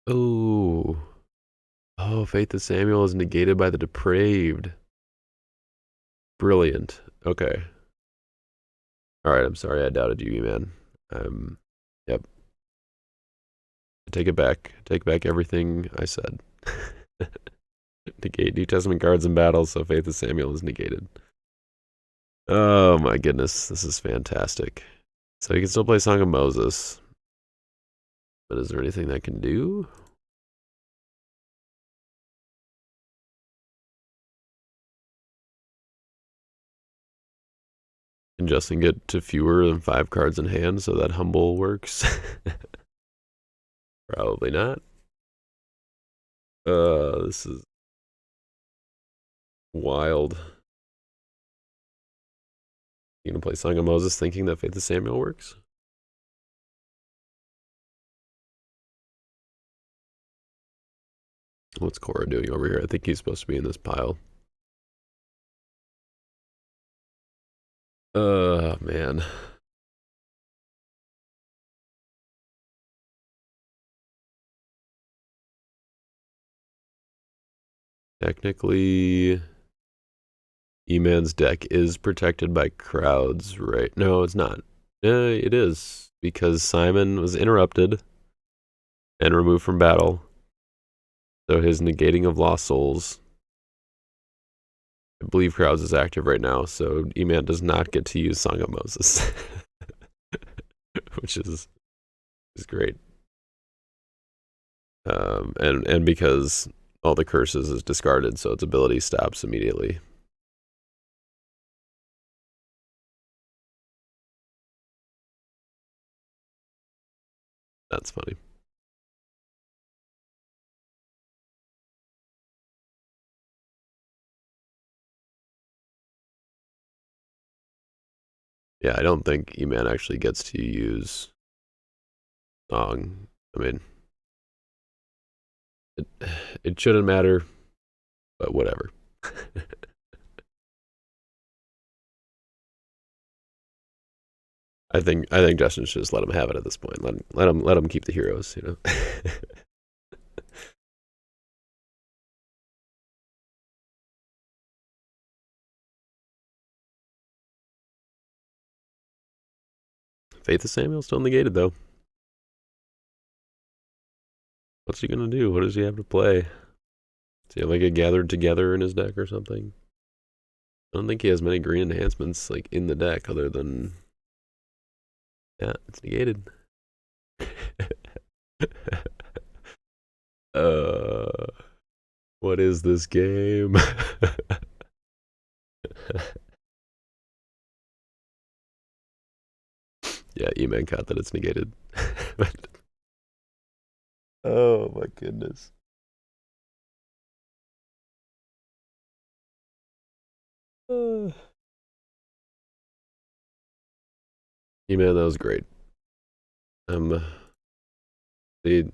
Oh. Oh, Faith of Samuel is negated by the Depraved. Brilliant. Okay. All right, I'm sorry I doubted you, man. Yep. Take it back. Take back everything I said. Negate New Testament cards in battle, so Faith of Samuel is negated. Oh my goodness, this is fantastic. So you can still play Song of Moses. But is there anything that can do? Can Justin get to fewer than 5 cards in hand so that Humble works? Probably not. This is wild. You gonna play Song of Moses thinking that Faith of Samuel works? What's Cora doing over here? I think he's supposed to be in this pile. Man. Technically, E-Man's deck is protected by crowds, right? No, it's not. It is, because Simon was interrupted and removed from battle. So his negating of Lost Souls, I believe crowds is active right now, so E-Man does not get to use Song of Moses. Which is great. And because all the curses is discarded, so its ability stops immediately. That's funny. Yeah, I don't think Eman actually gets to use Song. I mean, it, it shouldn't matter, but whatever. I think Justin should just let him have it at this point. Let him keep the heroes, you know. Faith of Samuel still negated though. What's he gonna do? What does he have to play? Does he have like a gathered together in his deck or something? I don't think he has many green enhancements like in the deck other than yeah, it's negated. uh what is this game? Yeah, Eman caught that it's negated. Oh my goodness. Uh, Eman, that was great. The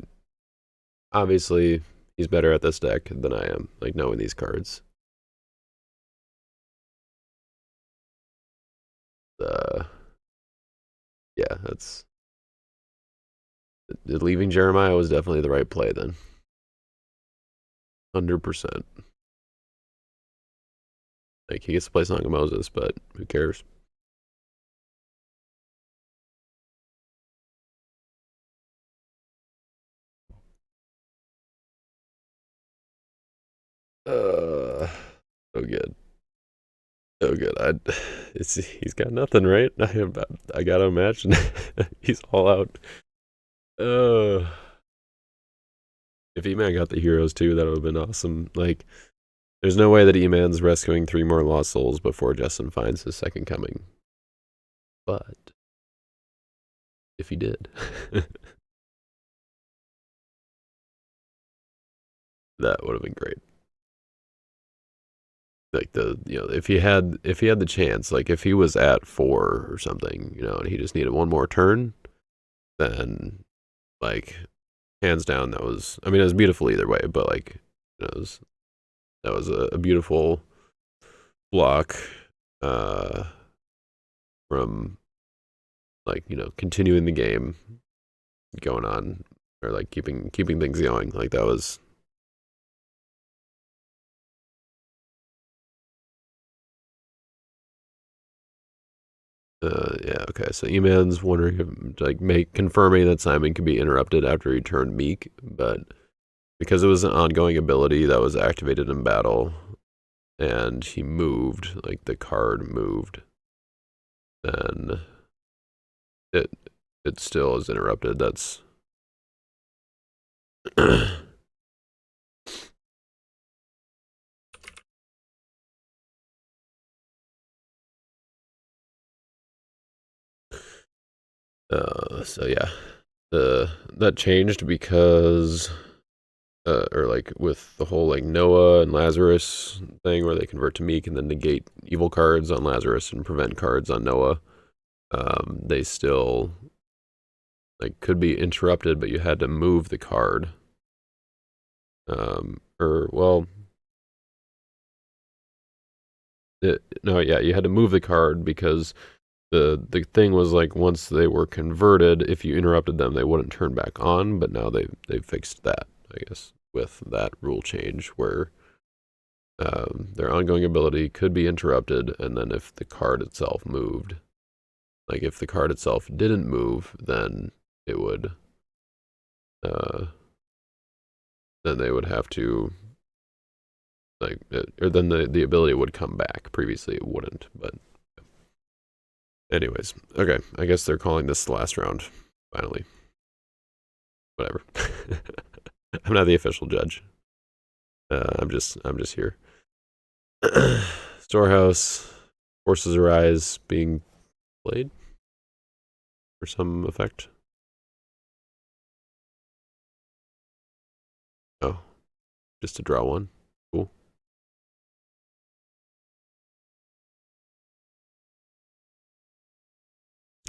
obviously he's better at this deck than I am, like knowing these cards. Uh yeah, that's leaving Jeremiah was definitely the right play then. 100%. Like he gets to play Song of Moses, but who cares? So good. So good. He's got nothing, right? I gotta imagine he's all out. Uh, if E-Man got the heroes too, that would have been awesome. Like, there's no way that E-Man's rescuing 3 more lost souls before Justin finds his second coming. But if he did, that would have been great. Like if he had the chance, like if he was at 4 or something, and he just needed one more turn, then like hands down that was. I mean, it was beautiful either way, but like that was a beautiful block uh, from like continuing the game going on or like keeping things going. Like that was yeah, okay. So Eman's wondering if like make confirming that Simon could be interrupted after he turned meek, but because it was an ongoing ability that was activated in battle and he moved, like the card moved, then it it still is interrupted. That's so yeah. That changed because or like with the whole like Noah and Lazarus thing where they convert to meek and then negate evil cards on Lazarus and prevent cards on Noah. They still like could be interrupted, but you had to move the card. Or well, no, yeah, you had to move the card because the thing was like once they were converted, if you interrupted them, they wouldn't turn back on. But now they fixed that, I guess, with that rule change where their ongoing ability could be interrupted, and then if the card itself moved, like if the card itself didn't move, then it would, uh, then they would have to like, or then the ability would come back. Previously, it wouldn't. But anyways, okay, I guess they're calling this the last round. Finally, whatever. I'm not the official judge. I'm just here. Storehouse, forces arise, being played for some effect. Oh, just to draw one. Cool.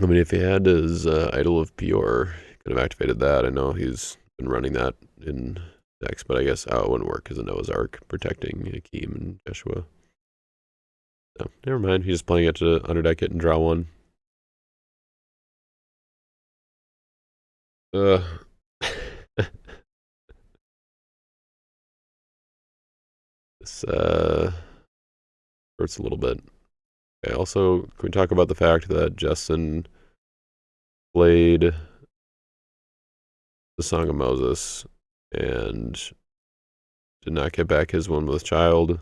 I mean, if he had his Idol of Pior, he could have activated that. I know he's been running that in decks, but I guess it wouldn't work because of Noah's Ark protecting Hakeem and Joshua. So, never mind. He's just playing it to underdeck it and draw one. This hurts a little bit. Okay, also, can we talk about the fact that Justin played the Song of Moses and did not get back his One with Child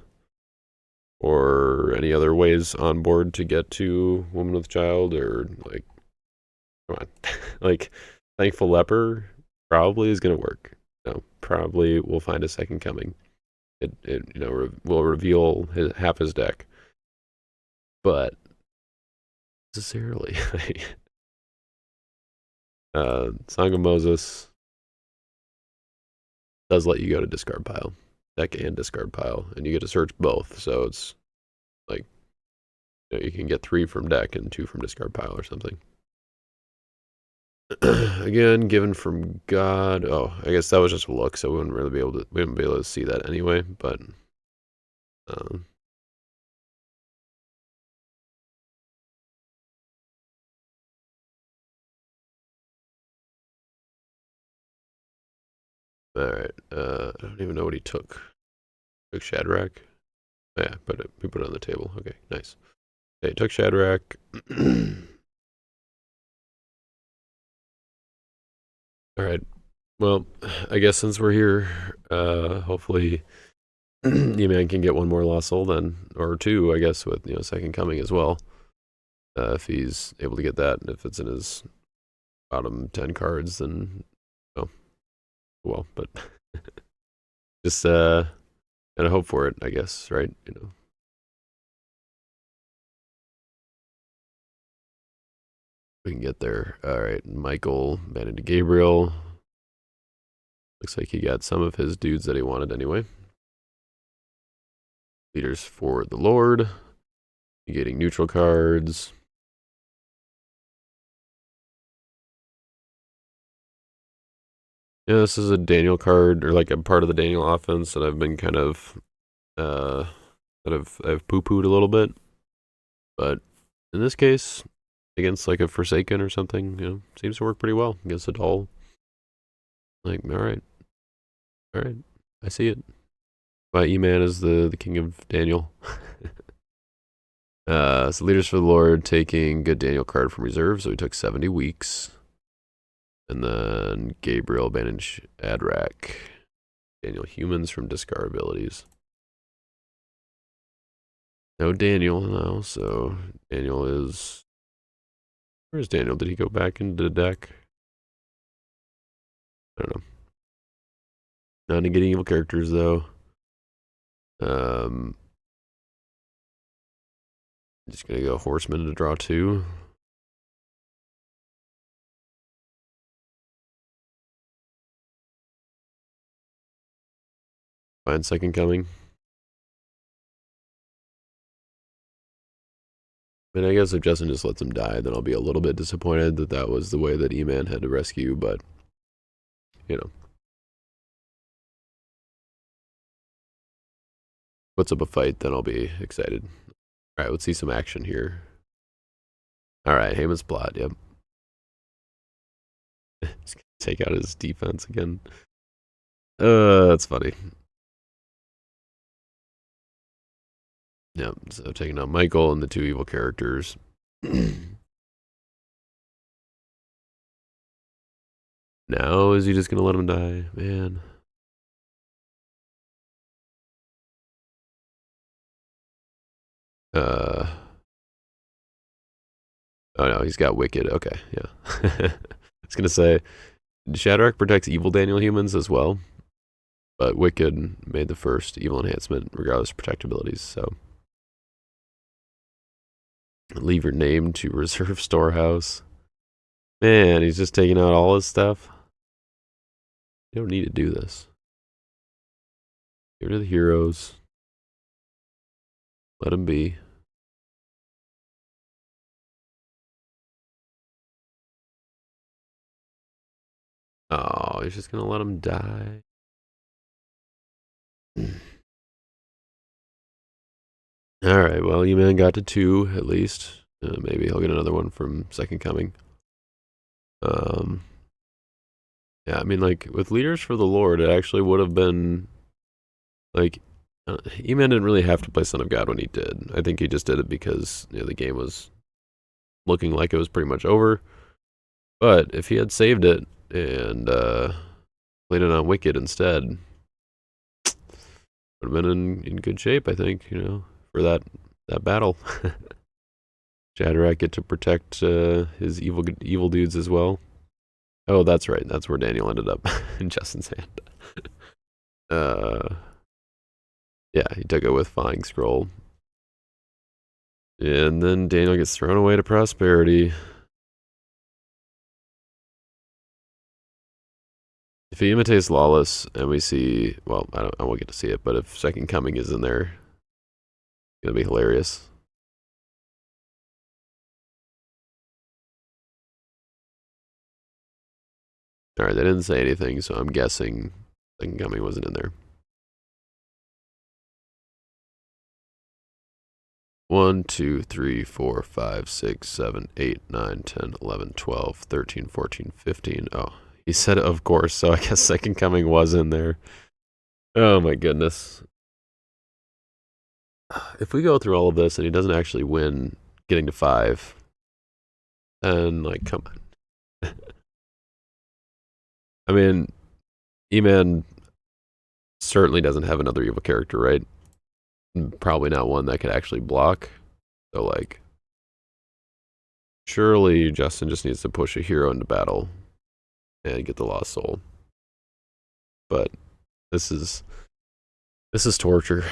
or any other ways on board to get to Woman with Child, or like, come on. Like, Thankful Leper probably is going to work. No, probably will find a second coming. It will reveal half his deck. But necessarily, Song of Moses does let you go to discard pile, deck and discard pile, and you get to search both. So it's like you can get 3 from deck and 2 from discard pile or something. Again, given from God. Oh, I guess that was just a look, so we wouldn't be able to see that anyway. But um, all right. I don't even know what he took. Took Shadrach. Oh, yeah, we put it on the table. Okay, nice. Okay, took Shadrach. All right. Well, I guess since we're here, hopefully Eman can get one more Lost Soul then, or 2, I guess, with Second Coming as well. If he's able to get that, and if it's in his bottom 10 cards, then well, but just gotta hope for it, I guess, right? We can get there. All right, Michael banned to Gabriel. Looks like he got some of his dudes that he wanted anyway. Leaders for the Lord. Negating neutral cards. Yeah, this is a Daniel card, or like a part of the Daniel offense that I've been kind of that I've poo-pooed a little bit. But in this case, against like a Forsaken or something, seems to work pretty well against a doll. Like, all right, I see it. Why Eman is the king of Daniel. So Leaders for the Lord taking good Daniel card from reserve, so we took 70 weeks. And then Gabriel Bandage Adrak. Daniel Humans from discard abilities. No Daniel now, so Daniel is... Where's Daniel? Did he go back into the deck? I don't know. Not negating evil characters, though. Just gonna go Horseman to draw 2. Find Second Coming. I mean, I guess if Justin just lets him die, then I'll be a little bit disappointed that that was the way that Eman had to rescue, but, puts up a fight, then I'll be excited. All right, let's see some action here. All right, Heyman's plot, yep. He's gonna take out his defense again. That's funny. Yep, so taking out Michael and the 2 evil characters. Now, is he just gonna let him die? Man. Oh no, he's got Wicked. Okay, yeah. I was gonna say, Shadrach protects evil Daniel humans as well, but Wicked made the first evil enhancement regardless of protectabilities, so. Leave your name to reserve storehouse. Man, he's just taking out all his stuff. You don't need to do this. Get rid of the heroes. Let them be. Oh, he's just gonna let him die. All right, well, Eman got to 2 at least. Maybe he'll get another one from Second Coming. Um, yeah, I mean, like with Leaders for the Lord, it actually would have been like Eman didn't really have to play Son of God when he did. I think he just did it because the game was looking like it was pretty much over. But if he had saved it and played it on Wicked instead, would have been in good shape, I think, for that battle. Shadrach get to protect his evil dudes as well. Oh, that's right. That's where Daniel ended up in Justin's hand. Yeah, he took it with Flying Scroll. And then Daniel gets thrown away to Prosperity. If he imitates Lawless and we see, well, I won't get to see it, but if Second Coming is in there, it's going to be hilarious. All right, they didn't say anything, so I'm guessing Second Coming wasn't in there. 1, 2, 3, 4, 5, 6, 7, 8, 9, 10, 11, 12, 13, 14, 15. Oh, he said it, of course, so I guess Second Coming was in there. Oh my goodness. If we go through all of this and he doesn't actually win getting to 5, then, like, come on. I mean, Eman certainly doesn't have another evil character, right? Probably not one that could actually block. So, like, surely Justin just needs to push a hero into battle and get the Lost Soul. But this is torture.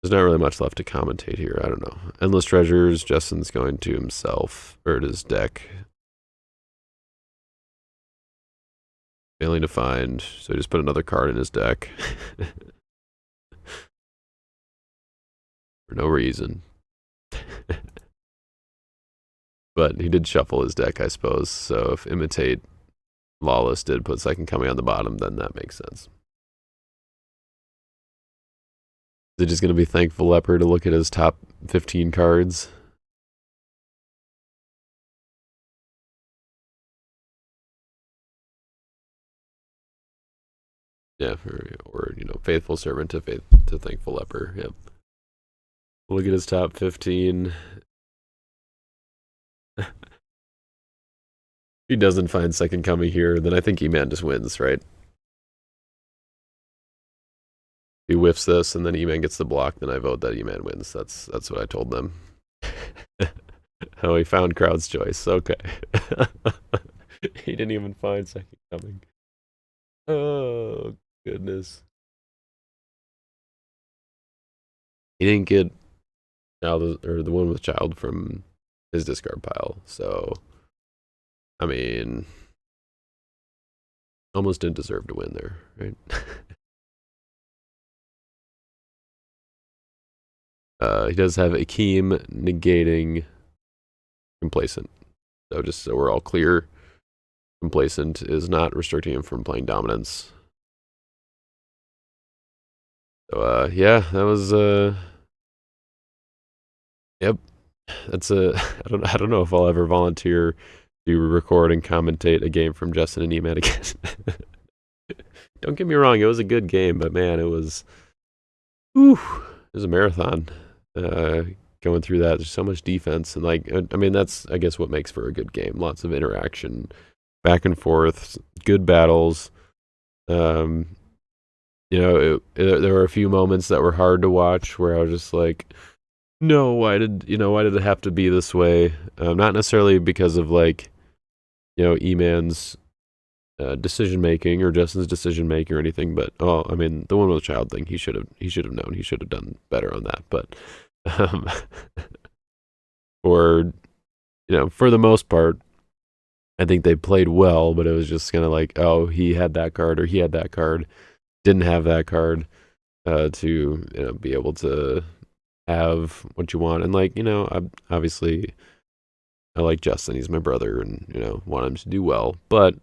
There's not really much left to commentate here. I don't know. Endless Treasures, Justin's going to himself, or to his deck. Failing to find, so he just put another card in his deck. For no reason. But he did shuffle his deck, I suppose. So if Imitate Lawless did put Second Coming on the bottom, then that makes sense. Is it just going to be Thankful Leper to look at his top 15 cards? Yeah, or Faithful Servant to Thankful Leper. Yep. Look at his top 15. If he doesn't find Second Coming here, then I think Eman just wins, right? He whiffs this, and then Eman gets the block, then I vote that Eman wins. That's what I told them. Oh, he found Crowd's Choice. Okay. He didn't even find Second Coming. Oh, goodness. He didn't get Child, or the one with Child from his discard pile. So, I mean, almost didn't deserve to win there, right? He does have Akeem negating Complacent. So just so we're all clear, Complacent is not restricting him from playing Dominance. So yeah, that was yep. That's I don't know if I'll ever volunteer to record and commentate a game from Justin and Eman again. Don't get me wrong, it was a good game, but man, it was a marathon. Going through that, there's so much defense, and like, I mean, that's I guess what makes for a good game. Lots of interaction, back and forth, good battles. There were a few moments that were hard to watch where I was just like, no, why did it have to be this way? Not necessarily because of like, Eman's decision making or Justin's decision making or anything, but I mean, the one with the Child thing, he should have known, he should have done better on that. But um, or for the most part, I think they played well, but it was just kind of like, oh, he had that card or he had that card, didn't have that card to be able to have what you want. And like, obviously I like Justin. He's my brother, and want him to do well. But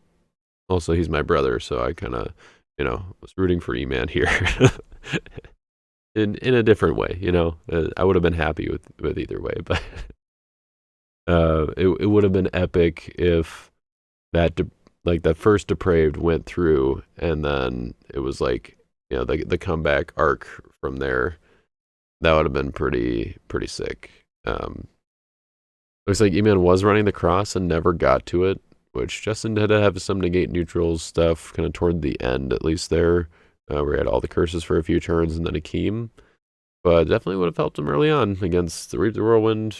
also, he's my brother, so I kind of was rooting for Eman here in a different way. I would have been happy with either way, but it would have been epic if that first Depraved went through, and then it was like the comeback arc from there. That would have been pretty sick. Looks like Eman was running the cross and never got to it, which Justin had to have some negate neutrals stuff kind of toward the end, at least there, where he had all the curses for a few turns and then Akeem. But definitely would have helped him early on against the Reap the Whirlwind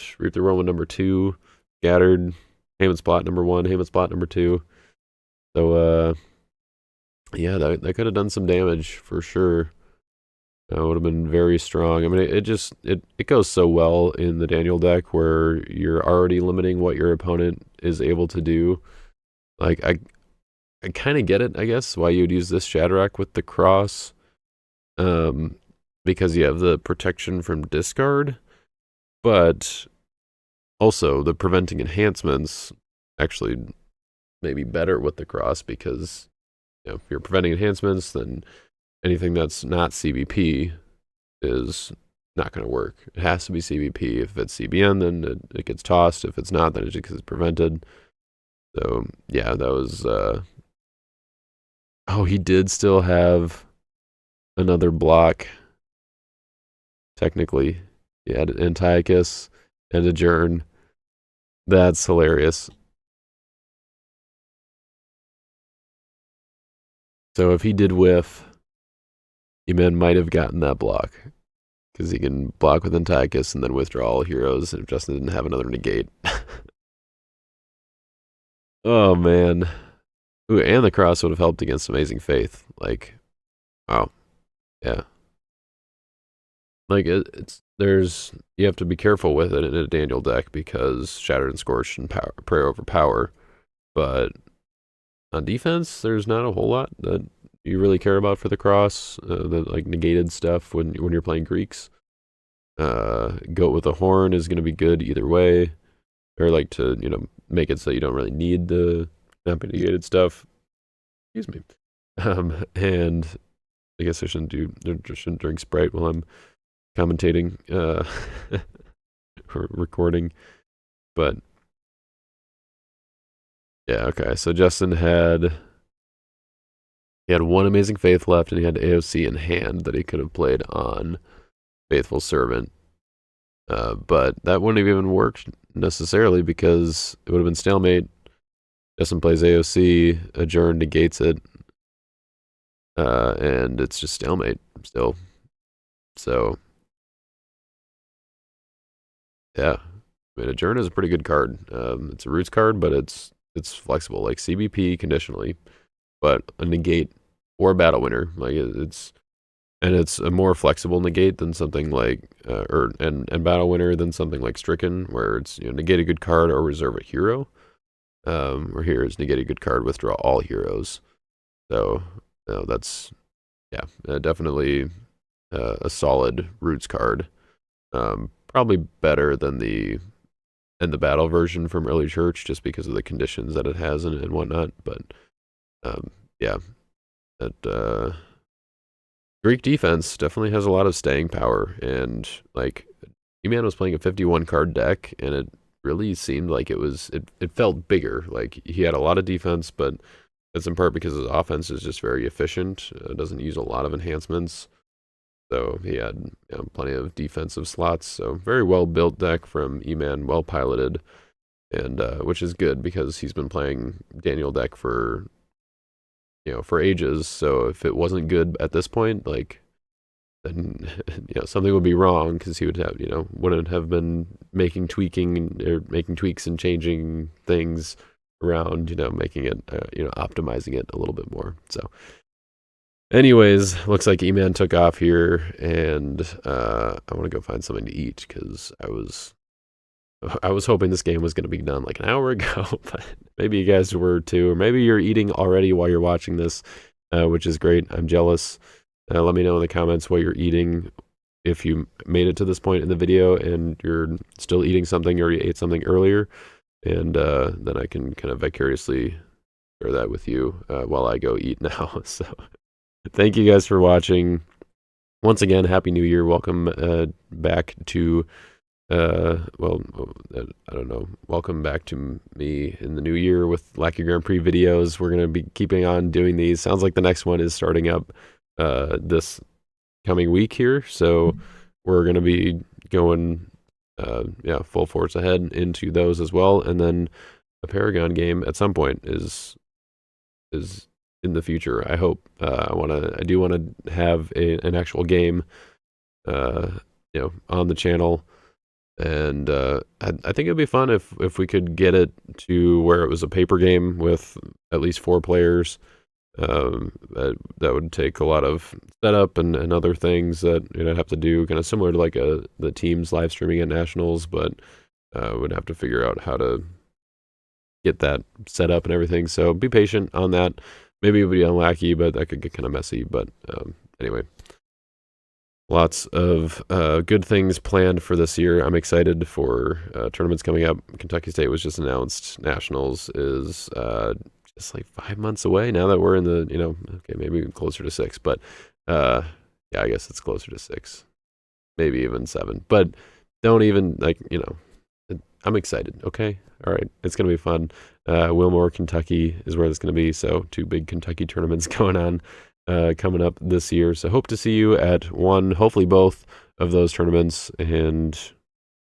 number 2, Scattered, Haman's Plot number 1, Haman's Plot number 2. So, yeah, that could have done some damage for sure. Would have been very strong. I mean, it goes so well in the Daniel deck where you're already limiting what your opponent is able to do. Like, I kind of get it, I guess, why you'd use this Shadrach with the cross. Because you have the protection from discard, but also the preventing enhancements actually may be better with the cross because if you're preventing enhancements, then anything that's not CBP is not going to work. It has to be CBP. If it's CBN, then it gets tossed. If it's not, then it just gets prevented. So, yeah, that was... Oh, he did still have another block, technically. He had Antiochus and Adjourn. That's hilarious. So if he did whiff, Eman might have gotten that block because he can block with Antiochus and then withdraw all heroes if Justin didn't have another negate. Oh, man. Ooh, and the cross would have helped against Amazing Faith. Like, wow. Yeah. Like, you have to be careful with it in a Daniel deck because Shattered and Scorched and Prayer over Power. But on defense, there's not a whole lot that you really care about for the cross, the negated stuff when you're playing Greeks. Goat with a Horn is going to be good either way, or to make it so you don't really need the not negated stuff. Excuse me. And I guess I shouldn't drink Sprite while I'm commentating or recording, but yeah, okay. So Justin had one Amazing Faith left, and he had AOC in hand that he could have played on Faithful Servant. But that wouldn't have even worked necessarily because it would have been stalemate. Justin plays AOC, Adjourn negates it, and it's just stalemate still. So, yeah. I mean, Adjourn is a pretty good card. It's a roots card, but it's flexible, like CBP conditionally, but a negate or a battle winner. Like it's a more flexible negate than something like and battle winner than something like Stricken, where it's negate a good card or reserve a hero. Or here is negate a good card, withdraw all heroes. So that's definitely a solid roots card. Probably better than the battle version from early church just because of the conditions that it has and whatnot. But yeah, that Greek defense definitely has a lot of staying power, and like Eman was playing a 51 card deck, and it really seemed like it felt bigger. Like he had a lot of defense, but that's in part because his offense is just very efficient. Doesn't use a lot of enhancements. So he had plenty of defensive slots. So very well built deck from Eman, well piloted, and which is good because he's been playing Daniel deck for ages. So if it wasn't good at this point, then something would be wrong because he would have wouldn't have been making tweaks and changing things around, making it optimizing it a little bit more. So. Anyways, looks like Eman took off here, and I want to go find something to eat because I was hoping this game was going to be done like an hour ago, but maybe you guys were too, or maybe you're eating already while you're watching this, which is great. I'm jealous. Let me know in the comments what you're eating if you made it to this point in the video and you're still eating something or you ate something earlier. and then I can kind of vicariously share that with you while I go eat now. So thank you guys for watching. Once again, Happy New Year. Welcome back to, I don't know. Welcome back to me in the new year with Lackey Grand Prix videos. We're going to be keeping on doing these. Sounds like the next one is starting up this coming week here. So we're going to be going, full force ahead into those as well. And then a Paragon game at some point is in the future. I hope. I do want to have an actual game, on the channel, and I think it'd be fun if we could get it to where it was a paper game with at least 4 players. That would take a lot of setup and other things that I'd have to do, kind of similar to like the teams live streaming at nationals, but would have to figure out how to get that set up and everything. So be patient on that. Maybe it would be unlucky, but that could get kind of messy. But anyway, lots of good things planned for this year. I'm excited for tournaments coming up. Kentucky State was just announced. Nationals is just like 5 months away now that we're in the, okay, maybe closer to 6. But yeah, I guess it's closer to 6. Maybe even 7. But don't even, I'm excited, okay? All right, it's going to be fun. Wilmore, Kentucky is where it's going to be. So 2 big Kentucky tournaments going on coming up this year. So hope to see you at one, hopefully both of those tournaments. And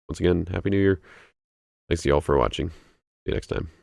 once again, Happy New Year. Thanks to y'all for watching. See you next time.